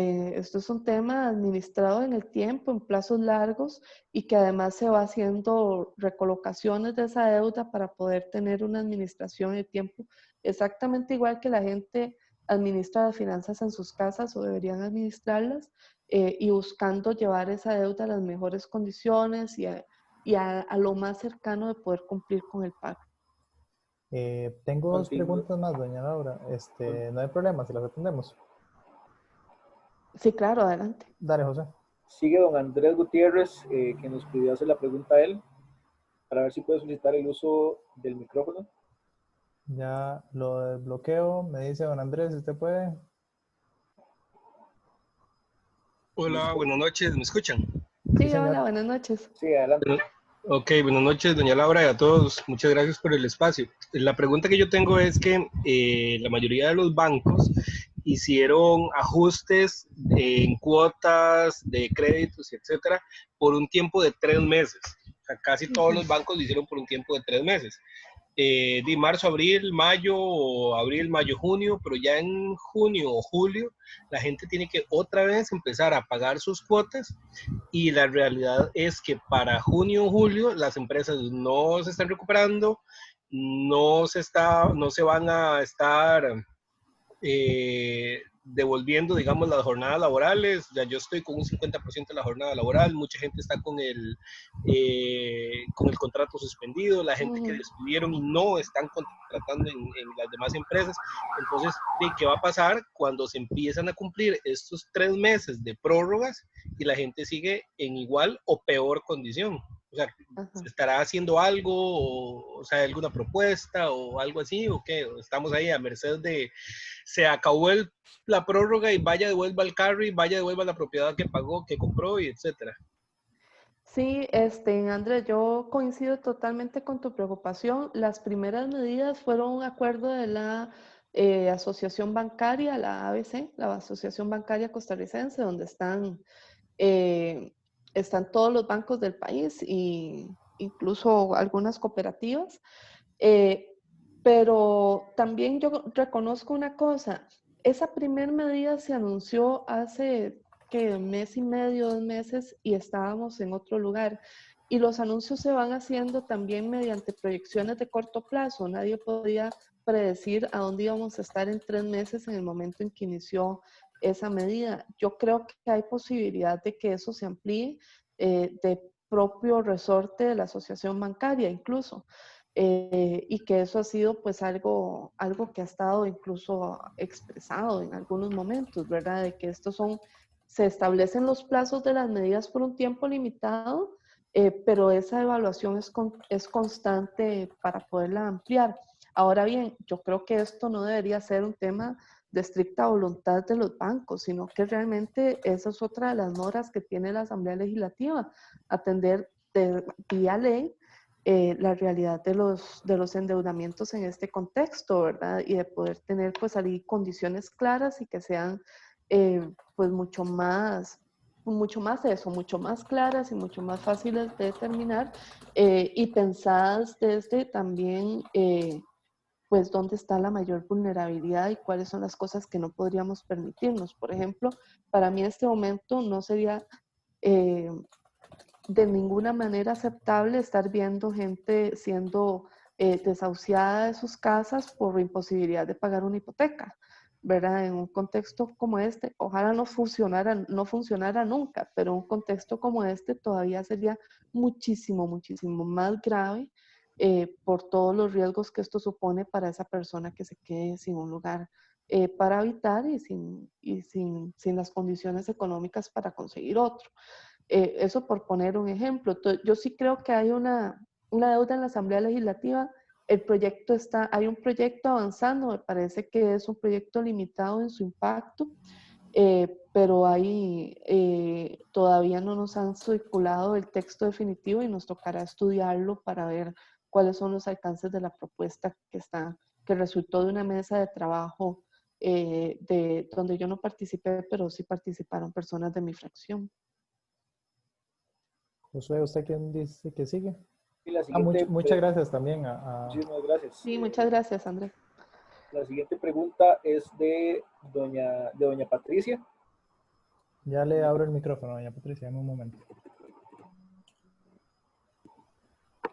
es un tema administrado en el tiempo, en plazos largos, y que además se va haciendo recolocaciones de esa deuda para poder tener una administración en el tiempo, exactamente igual que la gente administra las finanzas en sus casas o deberían administrarlas, y buscando llevar esa deuda a las mejores condiciones y a lo más cercano de poder cumplir con el pago. Tengo dos preguntas más, doña Laura. No hay problema si las atendemos. Sí, claro, adelante. Dale, José. Sigue don Andrés Gutiérrez, que nos pidió hacer la pregunta a él, para ver si puede solicitar el uso del micrófono. Ya lo desbloqueo. Me dice don Andrés, si usted puede. Hola, buenas noches, ¿me escuchan? Sí, señor. hola, buenas noches. Sí, adelante. Ok, buenas noches, doña Laura, y a todos. Muchas gracias por el espacio. La pregunta que yo tengo es que la mayoría de los bancos hicieron ajustes en cuotas de créditos, etcétera, por un tiempo de 3 meses. O sea, casi todos los bancos lo hicieron por un tiempo de 3 meses. De marzo, abril, mayo, o abril, mayo, junio, pero ya en junio o julio la gente tiene que otra vez empezar a pagar sus cuotas, y la realidad es que para junio o julio las empresas no se están recuperando, no se van a estar devolviendo, digamos, las jornadas laborales. Ya yo estoy con un 50% de la jornada laboral, mucha gente está con el contrato suspendido, la gente que despidieron y no están contratando en las demás empresas. Entonces, ¿qué va a pasar cuando se empiezan a cumplir estos 3 meses de prórrogas y la gente sigue en igual o peor condición? O sea, Ajá. ¿se estará haciendo algo o sea, alguna propuesta o algo así o qué? ¿O estamos ahí a merced de se acabó la prórroga y vaya devuelva el carry, vaya devuelva la propiedad que pagó, que compró y etcétera? Sí, Andrés, yo coincido totalmente con tu preocupación. Las primeras medidas fueron un acuerdo de la Asociación Bancaria, la ABC, la Asociación Bancaria Costarricense, donde están todos los bancos del país e incluso algunas cooperativas. Eh, pero también yo reconozco una cosa, esa primera medida se anunció hace que 1 mes y medio, 2 meses, y estábamos en otro lugar. Y los anuncios se van haciendo también mediante proyecciones de corto plazo. Nadie podía predecir a dónde íbamos a estar en 3 meses en el momento en que inició esa medida. Yo creo que hay posibilidad de que eso se amplíe de propio resorte de la asociación bancaria incluso. Y que eso ha sido pues algo que ha estado incluso expresado en algunos momentos, ¿verdad? De que se establecen los plazos de las medidas por un tiempo limitado, pero esa evaluación es constante para poderla ampliar. Ahora bien, yo creo que esto no debería ser un tema de estricta voluntad de los bancos, sino que realmente esa es otra de las moras que tiene la Asamblea Legislativa, atender vía ley la realidad de los endeudamientos en este contexto, ¿verdad? Y de poder tener pues ahí condiciones claras y que sean pues mucho más claras y mucho más fáciles de determinar y pensadas desde también pues dónde está la mayor vulnerabilidad y cuáles son las cosas que no podríamos permitirnos. Por ejemplo, para mí en este momento no sería de ninguna manera aceptable estar viendo gente siendo desahuciada de sus casas por imposibilidad de pagar una hipoteca, ¿verdad? En un contexto como este, ojalá no funcionara nunca, pero un contexto como este todavía sería muchísimo, muchísimo más grave por todos los riesgos que esto supone para esa persona que se quede sin un lugar para habitar y sin las condiciones económicas para conseguir otro. Eso por poner un ejemplo. Yo sí creo que hay una deuda en la Asamblea Legislativa. Hay un proyecto avanzando, me parece que es un proyecto limitado en su impacto, pero todavía no nos han circulado el texto definitivo y nos tocará estudiarlo para ver cuáles son los alcances de la propuesta que resultó de una mesa de trabajo donde yo no participé, pero sí participaron personas de mi fracción. Josué, ¿usted quién dice que sigue? Y la siguiente, Muchas gracias también muchísimas gracias. Sí, muchas gracias, Andrés. La siguiente pregunta es de doña Patricia. Ya le abro el micrófono, doña Patricia, en un momento.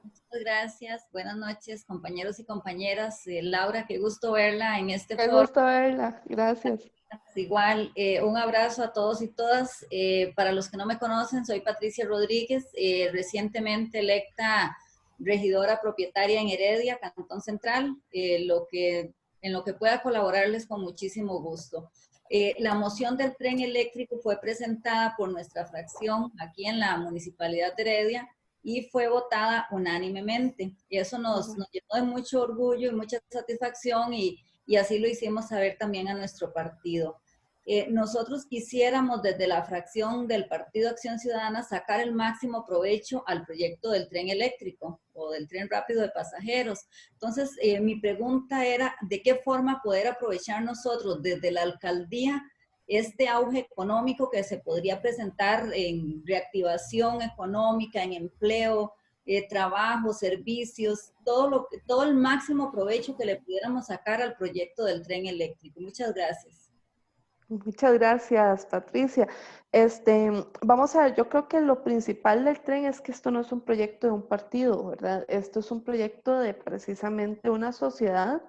Muchas gracias. Buenas noches, compañeros y compañeras. Laura, qué gusto verla en este Qué foro. gusto verla. Gracias. Igual, un abrazo a todos y todas. Para los que no me conocen, soy Patricia Rodríguez, recientemente electa regidora propietaria en Heredia, Cantón Central, en lo que pueda colaborarles con muchísimo gusto. La moción del tren eléctrico fue presentada por nuestra fracción aquí en la Municipalidad de Heredia y fue votada unánimemente. Y eso nos llenó de mucho orgullo y mucha satisfacción y así lo hicimos saber también a nuestro partido. Nosotros quisiéramos desde la fracción del Partido Acción Ciudadana sacar el máximo provecho al proyecto del tren eléctrico o del tren rápido de pasajeros. Entonces, mi pregunta era, ¿de qué forma poder aprovechar nosotros desde la alcaldía este auge económico que se podría presentar en reactivación económica, en empleo, trabajo, servicios, todo el máximo provecho que le pudiéramos sacar al proyecto del tren eléctrico? Muchas gracias. Muchas gracias, Patricia. Vamos a ver, yo creo que lo principal del tren es que esto no es un proyecto de un partido, ¿verdad? Esto es un proyecto de precisamente una sociedad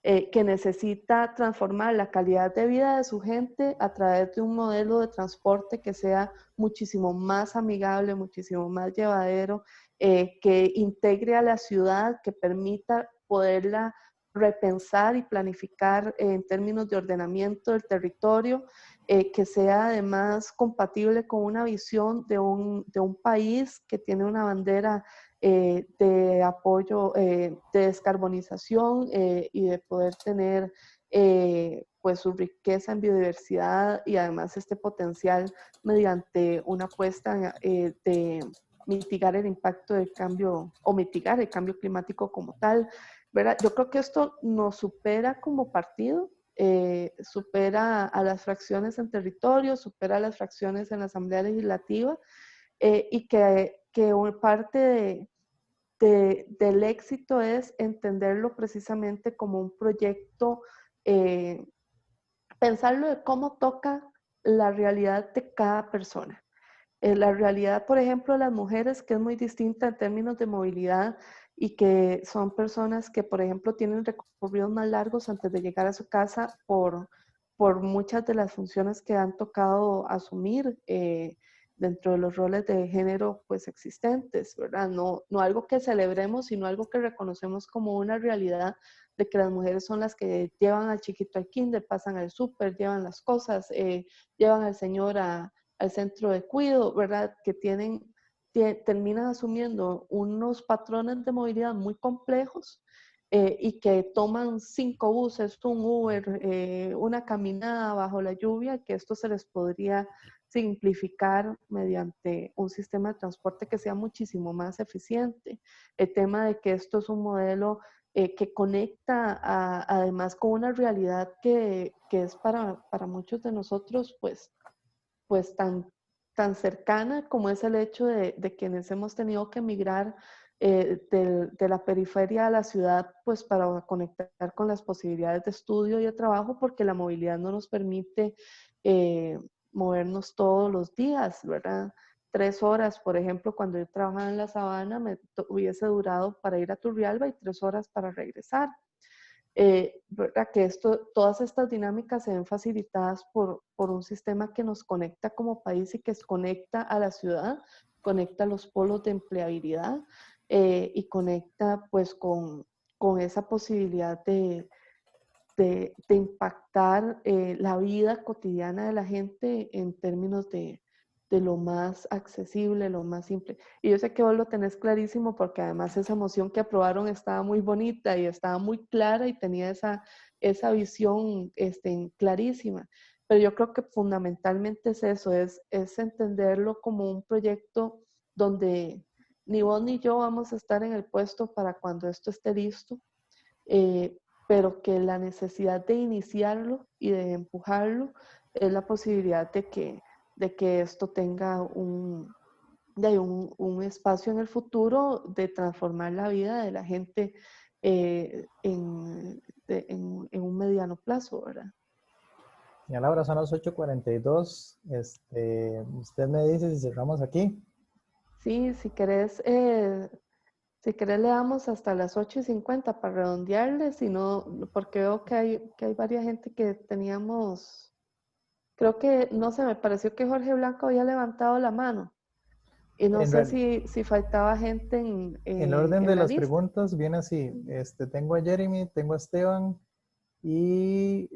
que necesita transformar la calidad de vida de su gente a través de un modelo de transporte que sea muchísimo más amigable, muchísimo más llevadero, que integre a la ciudad, que permita poderla repensar y planificar en términos de ordenamiento del territorio que sea además compatible con una visión de un país que tiene una bandera de apoyo, de descarbonización y de poder tener pues su riqueza en biodiversidad y además este potencial mediante una apuesta de mitigar el impacto del cambio o mitigar el cambio climático como tal, ¿verdad? Yo creo que esto nos supera como partido, supera a las fracciones en territorio, supera a las fracciones en la Asamblea Legislativa y que parte del éxito es entenderlo precisamente como un proyecto, pensarlo de cómo toca la realidad de cada persona. La realidad, por ejemplo, de las mujeres, que es muy distinta en términos de movilidad y que son personas que, por ejemplo, tienen recorridos más largos antes de llegar a su casa por muchas de las funciones que han tocado asumir dentro de los roles de género pues existentes, ¿verdad? No algo que celebremos, sino algo que reconocemos como una realidad de que las mujeres son las que llevan al chiquito al kinder, pasan al súper, llevan las cosas, llevan al señor al centro de cuidado, ¿verdad? Que terminan asumiendo unos patrones de movilidad muy complejos y que toman 5 buses, un Uber, una caminada bajo la lluvia, que esto se les podría simplificar mediante un sistema de transporte que sea muchísimo más eficiente. El tema de que esto es un modelo que conecta además con una realidad que es para muchos de nosotros pues tan cercana como es el hecho de quienes hemos tenido que emigrar de la periferia a la ciudad, pues para conectar con las posibilidades de estudio y de trabajo, porque la movilidad no nos permite movernos todos los días, ¿verdad? 3 horas, por ejemplo, cuando yo trabajaba en la Sabana, me hubiese durado para ir a Turrialba y 3 horas para regresar. ¿Verdad? Que todas estas dinámicas se ven facilitadas por un sistema que nos conecta como país y que conecta a la ciudad, conecta los polos de empleabilidad y conecta pues con esa posibilidad de impactar la vida cotidiana de la gente en términos de lo más accesible, lo más simple. Y yo sé que vos lo tenés clarísimo porque además esa moción que aprobaron estaba muy bonita y estaba muy clara y tenía esa visión clarísima. Pero yo creo que fundamentalmente es eso, es entenderlo como un proyecto donde ni vos ni yo vamos a estar en el puesto para cuando esto esté listo, pero que la necesidad de iniciarlo y de empujarlo es la posibilidad de que esto tenga un espacio en el futuro de transformar la vida de la gente en un mediano plazo, ¿verdad? Ya Laura, son las 8:42. Usted me dice si cerramos aquí. Sí, si querés le damos hasta las 8:50 para redondearle, si no, porque veo que hay varias gente que teníamos, creo que, no sé, me pareció que Jorge Blanco había levantado la mano y no En, sé real- si faltaba gente en orden de en la las lista. preguntas, viene así. Tengo a Jeremy, tengo a Esteban y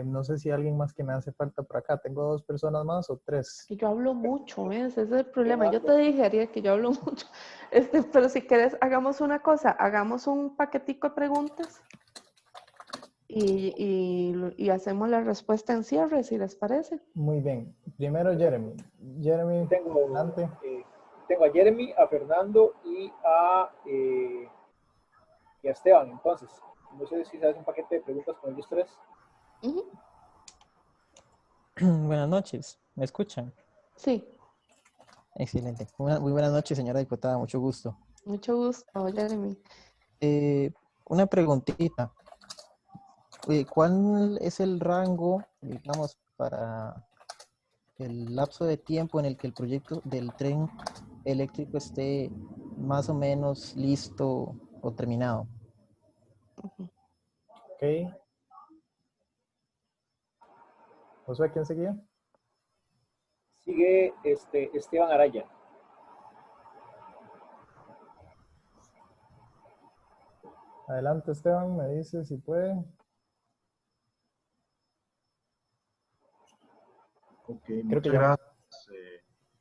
no sé si alguien más que me hace falta por acá. ¿Tengo 2 personas más o 3? Que yo hablo mucho, ¿ves? Ese es el problema. Yo te dije, Ariel, que yo hablo mucho. Pero si quieres, hagamos una cosa, hagamos un paquetico de preguntas y hacemos la respuesta en cierre, si les parece. Muy bien. Primero Jeremy. Jeremy, Tengo, adelante. tengo a Jeremy, a Fernando y a Esteban. Entonces, no sé si se hace un paquete de preguntas con ellos 3. Ujú. Buenas noches, ¿me escuchan? Sí, Excelente. Muy buenas noches, señora diputada, mucho gusto. mucho gusto, Jeremy. Una preguntita. ¿Cuál es el rango, digamos, para el lapso de tiempo en el que el proyecto del tren eléctrico esté más o menos listo o terminado? Ok. ¿Josué, quién seguía? Sigue Esteban Araya. Adelante, Esteban, me dice si puede. Ok, Creo muchas que ya. gracias.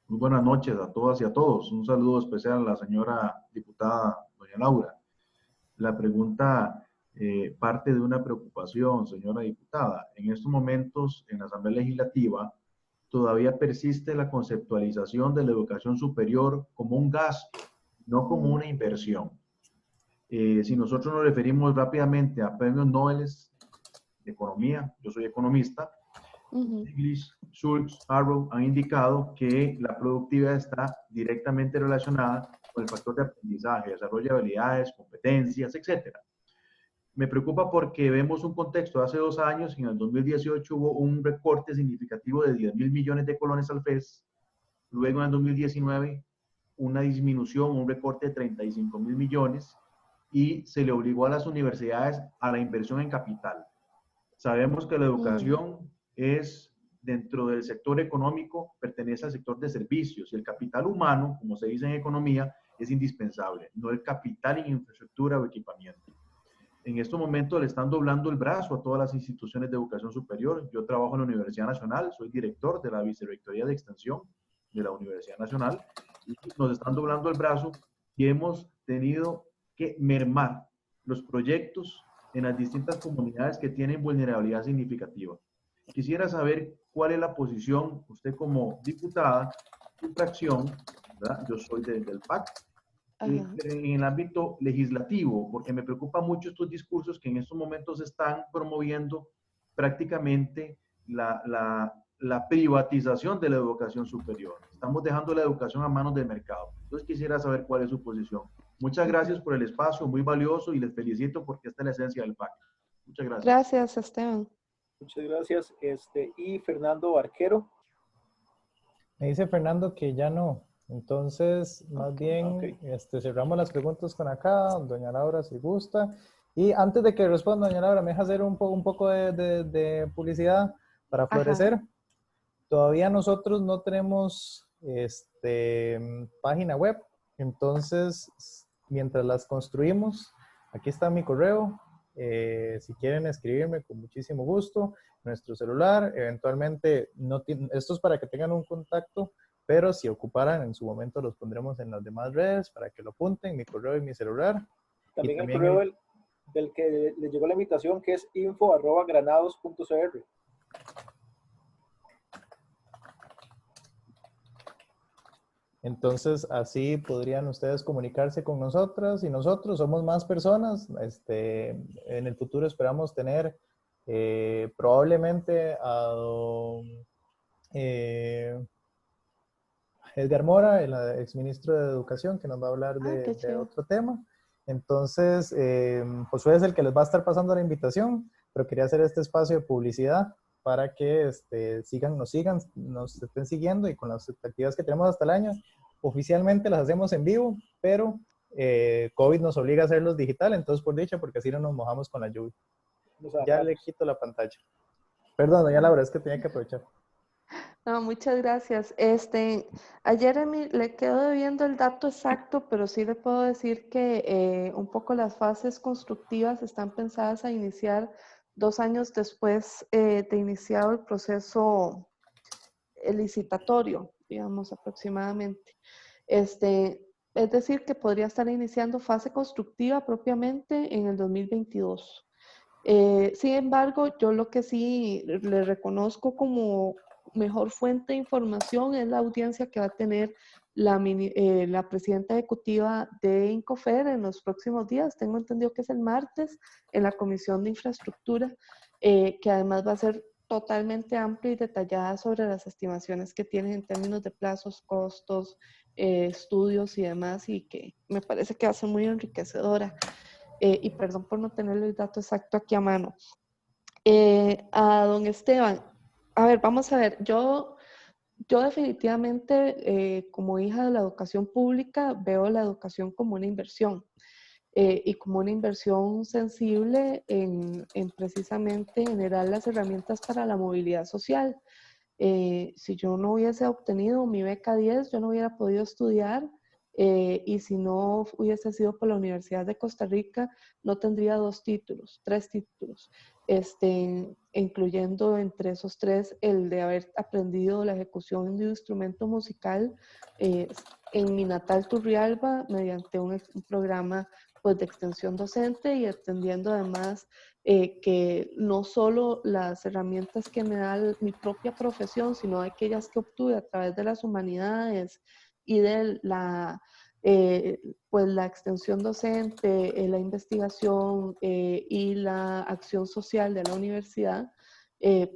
Muy buenas noches a todas y a todos. Un saludo especial a la señora diputada doña Laura. La pregunta parte de una preocupación, señora diputada. En estos momentos, en la Asamblea Legislativa, todavía persiste la conceptualización de la educación superior como un gasto, no como una inversión. Si nosotros nos referimos rápidamente a premios Nobel de Economía, yo soy economista, Stiglitz, Schultz, Arrow han indicado que la productividad está directamente relacionada con el factor de aprendizaje, desarrollo de habilidades, competencias, etc. Me preocupa porque vemos un contexto de hace 2 años, en el 2018 hubo un recorte significativo de 10.000 millones de colones al FES, luego en el 2019 una disminución, un recorte de 35.000 millones y se le obligó a las universidades a la inversión en capital. Sabemos que la educación es, dentro del sector económico, pertenece al sector de servicios y el capital humano, como se dice en economía, es indispensable, no el capital en infraestructura o equipamiento. En estos momentos le están doblando el brazo a todas las instituciones de educación superior. Yo trabajo en la Universidad Nacional, soy director de la Vicerrectoría de Extensión de la Universidad Nacional y nos están doblando el brazo y hemos tenido que mermar los proyectos en las distintas comunidades que tienen vulnerabilidad significativa. Quisiera saber cuál es la posición, usted como diputada, su fracción, ¿verdad? Yo soy del PAC, en el ámbito legislativo, porque me preocupa mucho estos discursos que en estos momentos están promoviendo prácticamente la privatización de la educación superior. Estamos dejando la educación a manos del mercado. Entonces quisiera saber cuál es su posición. Muchas gracias por el espacio, muy valioso, y les felicito porque esta es la esencia del PAC. Muchas gracias. Gracias, Esteban. Muchas gracias. Y Fernando Barquero. Me dice Fernando que ya no. Entonces, más bien, cerramos las preguntas con acá, doña Laura, si gusta. Y antes de que responda, doña Laura, me deja hacer un poco de publicidad para Florecer. Ajá. Todavía nosotros no tenemos página web, entonces, mientras las construimos, aquí está mi correo. Si quieren escribirme, con muchísimo gusto. Nuestro celular, eventualmente, esto es para que tengan un contacto, pero si ocuparan, en su momento los pondremos en las demás redes para que lo apunten, mi correo y mi celular. También el correo del que le llegó la invitación, que es info@granados.cr. Entonces, así podrían ustedes comunicarse con nosotras y nosotros. Somos más personas. En el futuro esperamos tener probablemente a don Edgar Mora, el exministro de Educación, que nos va a hablar de otro tema. Entonces, Josué es el que les va a estar pasando la invitación, pero quería hacer este espacio de publicidad para que nos estén siguiendo, y con las actividades que tenemos hasta el año, oficialmente las hacemos en vivo, pero COVID nos obliga a hacerlos digital, entonces por dicha, porque así no nos mojamos con la lluvia. Ya le quito la pantalla. Perdón, doña Laura, es que tenía que aprovechar. No, muchas gracias. A Jeremy le quedo debiendo el dato exacto, pero sí le puedo decir que un poco las fases constructivas están pensadas a iniciar 2 años después de iniciado el proceso licitatorio, digamos, aproximadamente. Es decir, que podría estar iniciando fase constructiva propiamente en el 2022. Sin embargo, yo lo que sí le reconozco como mejor fuente de información es la audiencia que va a tener la presidenta ejecutiva de Incofer en los próximos días. Tengo entendido que es el martes, en la Comisión de Infraestructura, que además va a ser totalmente amplia y detallada sobre las estimaciones que tienen en términos de plazos, costos, estudios y demás, y que me parece que va a ser muy enriquecedora. Y perdón por no tener el dato exacto aquí a mano. A don Esteban, a ver, vamos a ver, yo definitivamente como hija de la educación pública veo la educación como una inversión y como una inversión sensible en precisamente generar las herramientas para la movilidad social. Si yo no hubiese obtenido mi beca 10, yo no hubiera podido estudiar. Y si no hubiese sido por la Universidad de Costa Rica, no tendría 2 títulos, 3 títulos. incluyendo entre esos 3 el de haber aprendido la ejecución de un instrumento musical en mi natal Turrialba mediante un programa pues, de extensión docente y atendiendo además que no solo las herramientas que me da mi propia profesión, sino aquellas que obtuve a través de las humanidades y de pues la extensión docente, la investigación y la acción social de la universidad,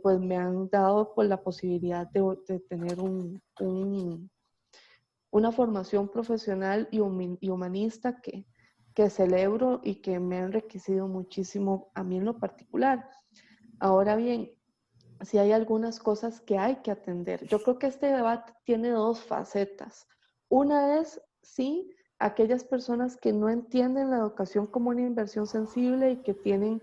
pues me han dado pues, la posibilidad de tener una formación profesional y humanista que celebro y que me ha enriquecido muchísimo a mí en lo particular. Ahora bien, si hay algunas cosas que hay que atender. Yo creo que este debate tiene 2 facetas. Una es, sí, aquellas personas que no entienden la educación como una inversión sensible y que tienen,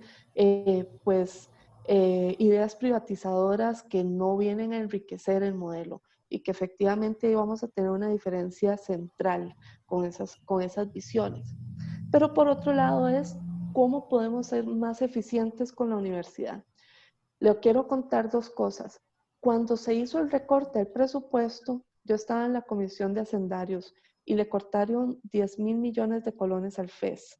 ideas privatizadoras que no vienen a enriquecer el modelo y que efectivamente vamos a tener una diferencia central con esas visiones. Pero por otro lado es cómo podemos ser más eficientes con la universidad. Le quiero contar 2 cosas. Cuando se hizo el recorte del presupuesto, yo estaba en la comisión de hacendarios y le cortaron 10.000 millones de colones al FES.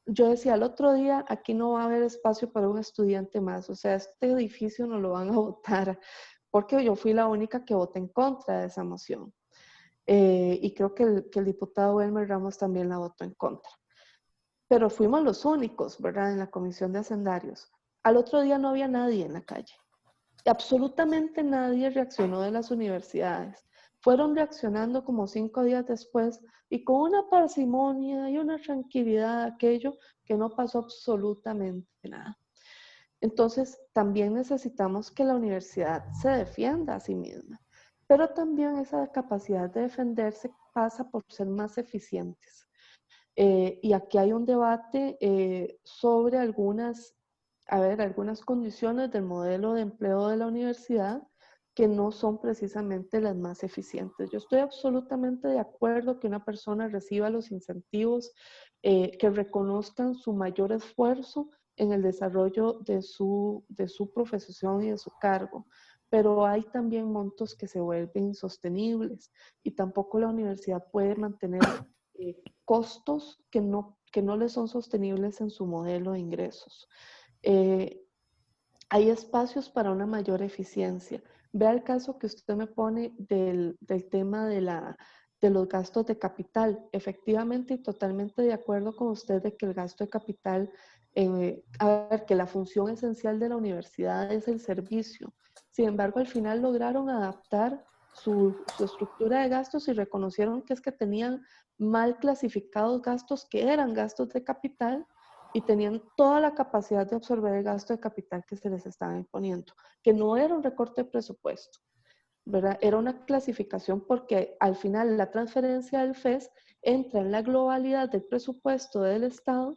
Yo decía, el otro día aquí no va a haber espacio para un estudiante más, o sea, este edificio no lo van a votar, porque yo fui la única que voté en contra de esa moción. Y creo que el diputado Elmer Ramos también la votó en contra. Pero fuimos los únicos, ¿verdad?, en la comisión de hacendarios. Al otro día no había nadie en la calle. Absolutamente nadie reaccionó de las universidades. Fueron reaccionando como 5 días después y con una parsimonia y una tranquilidad aquello que no pasó absolutamente nada. Entonces, también necesitamos que la universidad se defienda a sí misma, pero también esa capacidad de defenderse pasa por ser más eficientes. Y aquí hay un debate sobre algunas condiciones del modelo de empleo de la universidad que no son precisamente las más eficientes. Yo estoy absolutamente de acuerdo que una persona reciba los incentivos que reconozcan su mayor esfuerzo en el desarrollo de su profesión y de su cargo, pero hay también montos que se vuelven insostenibles y tampoco la universidad puede mantener costos que no le son sostenibles en su modelo de ingresos. Hay espacios para una mayor eficiencia. Vea el caso que usted me pone del tema de los gastos de capital. Efectivamente y totalmente de acuerdo con usted de que el gasto de capital, que la función esencial de la universidad es el servicio. Sin embargo, al final lograron adaptar su estructura de gastos y reconocieron que es que tenían mal clasificados gastos que eran gastos de capital y tenían toda la capacidad de absorber el gasto de capital que se les estaba imponiendo, que no era un recorte de presupuesto, ¿verdad? Era una clasificación porque al final la transferencia del FES entra en la globalidad del presupuesto del Estado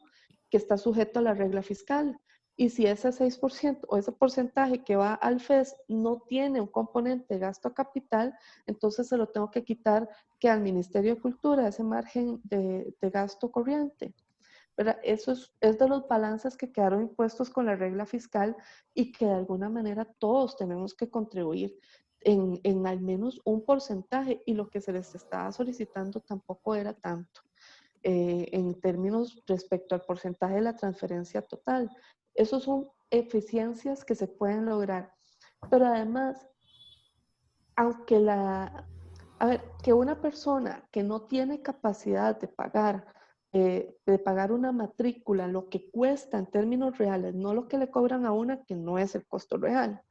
que está sujeto a la regla fiscal. Y si ese 6% o ese porcentaje que va al FES no tiene un componente de gasto a capital, entonces se lo tengo que quitar que al Ministerio de Cultura, ese margen de gasto corriente. ¿Verdad? Eso es de los balances que quedaron impuestos con la regla fiscal y que de alguna manera todos tenemos que contribuir en al menos un porcentaje, y lo que se les estaba solicitando tampoco era tanto en términos respecto al porcentaje de la transferencia total. Esas son eficiencias que se pueden lograr, pero además, aunque que una persona que no tiene capacidad de pagar una matrícula, lo que cuesta en términos reales, no lo que le cobran a una, que no es el costo real.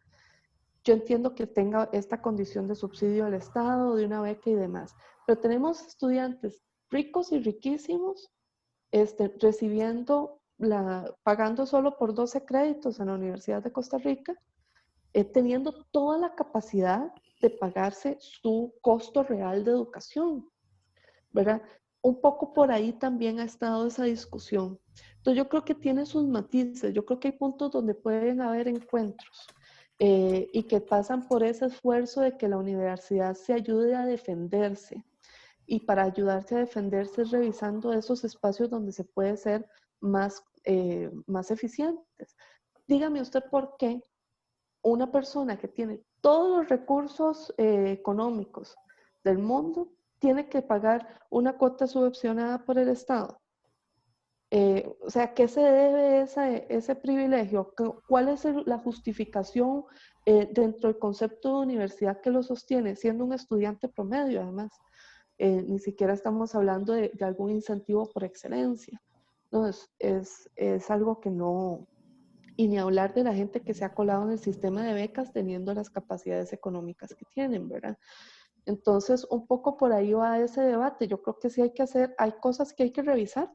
Yo entiendo que tenga esta condición de subsidio del Estado, de una beca y demás, pero tenemos estudiantes ricos y riquísimos pagando solo por 12 créditos en la Universidad de Costa Rica, teniendo toda la capacidad de pagarse su costo real de educación, ¿verdad? Un poco por ahí también ha estado esa discusión. Entonces yo creo que tiene sus matices, yo creo que hay puntos donde pueden haber encuentros y que pasan por ese esfuerzo de que la universidad se ayude a defenderse. Y para ayudarse a defenderse es revisando esos espacios donde se puede ser más eficientes. dígame usted por qué una persona que tiene todos los recursos económicos del mundo tiene que pagar una cuota subvencionada por el Estado. O sea, ¿qué se debe ese privilegio? ¿Cuál es la justificación dentro del concepto de universidad que lo sostiene, siendo un estudiante promedio además? Ni siquiera estamos hablando de algún incentivo por excelencia. No, es algo que no... Y ni hablar de la gente que se ha colado en el sistema de becas teniendo las capacidades económicas que tienen, ¿verdad? Entonces, un poco por ahí va ese debate. Yo creo que sí hay que hacer, hay cosas que hay que revisar,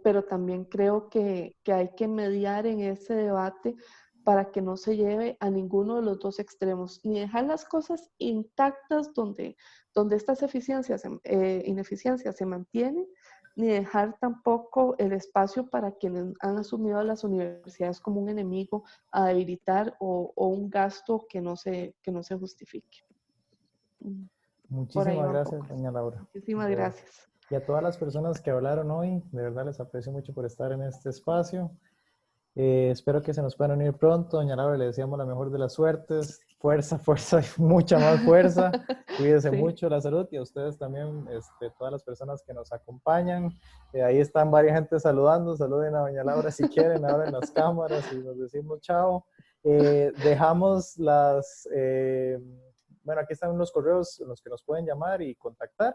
pero también creo que hay que mediar en ese debate para que no se lleve a ninguno de los dos extremos, ni dejar las cosas intactas donde estas ineficiencias se mantienen, ni dejar tampoco el espacio para quienes han asumido a las universidades como un enemigo a debilitar o un gasto que no se justifique. Por ahí Muchísimas va un gracias, poco. doña Laura. Muchísimas gracias. Y a todas las personas que hablaron hoy, de verdad les aprecio mucho por estar en este espacio. Espero que se nos puedan unir pronto. Doña Laura, le deseamos la mejor de las suertes. Fuerza, fuerza y mucha más fuerza. Cuídese Sí. mucho la salud y a ustedes también, todas las personas que nos acompañan. Ahí están varias gente saludando. Saluden a doña Laura si quieren, abren las cámaras y nos decimos chao. Dejamos bueno, aquí están los correos en los que nos pueden llamar y contactar.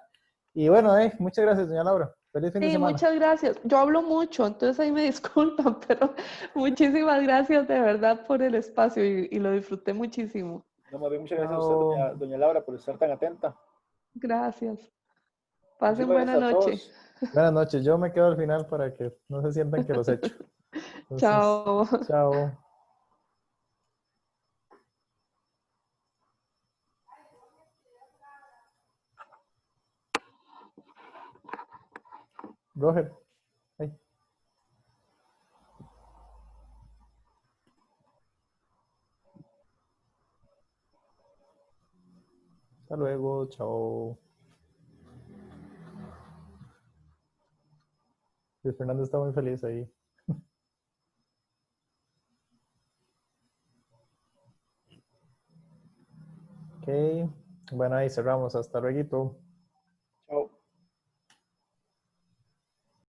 Y bueno, muchas gracias, doña Laura. Feliz fin de Sí, semana. muchas gracias. Yo hablo mucho, entonces ahí me disculpan, pero muchísimas gracias de verdad por el espacio y lo disfruté muchísimo. No, más bien, muchas gracias a usted, doña Laura, por estar tan atenta. Gracias. Muchas Pasen gracias buena a noche. todos. Buenas noches. Yo me quedo al final para que no se sientan que los echo. Entonces, Chao. chao. Roger. Hey. Hasta luego. Chao. Luis Fernando está muy feliz ahí. Ok. Bueno, ahí cerramos. Hasta luego.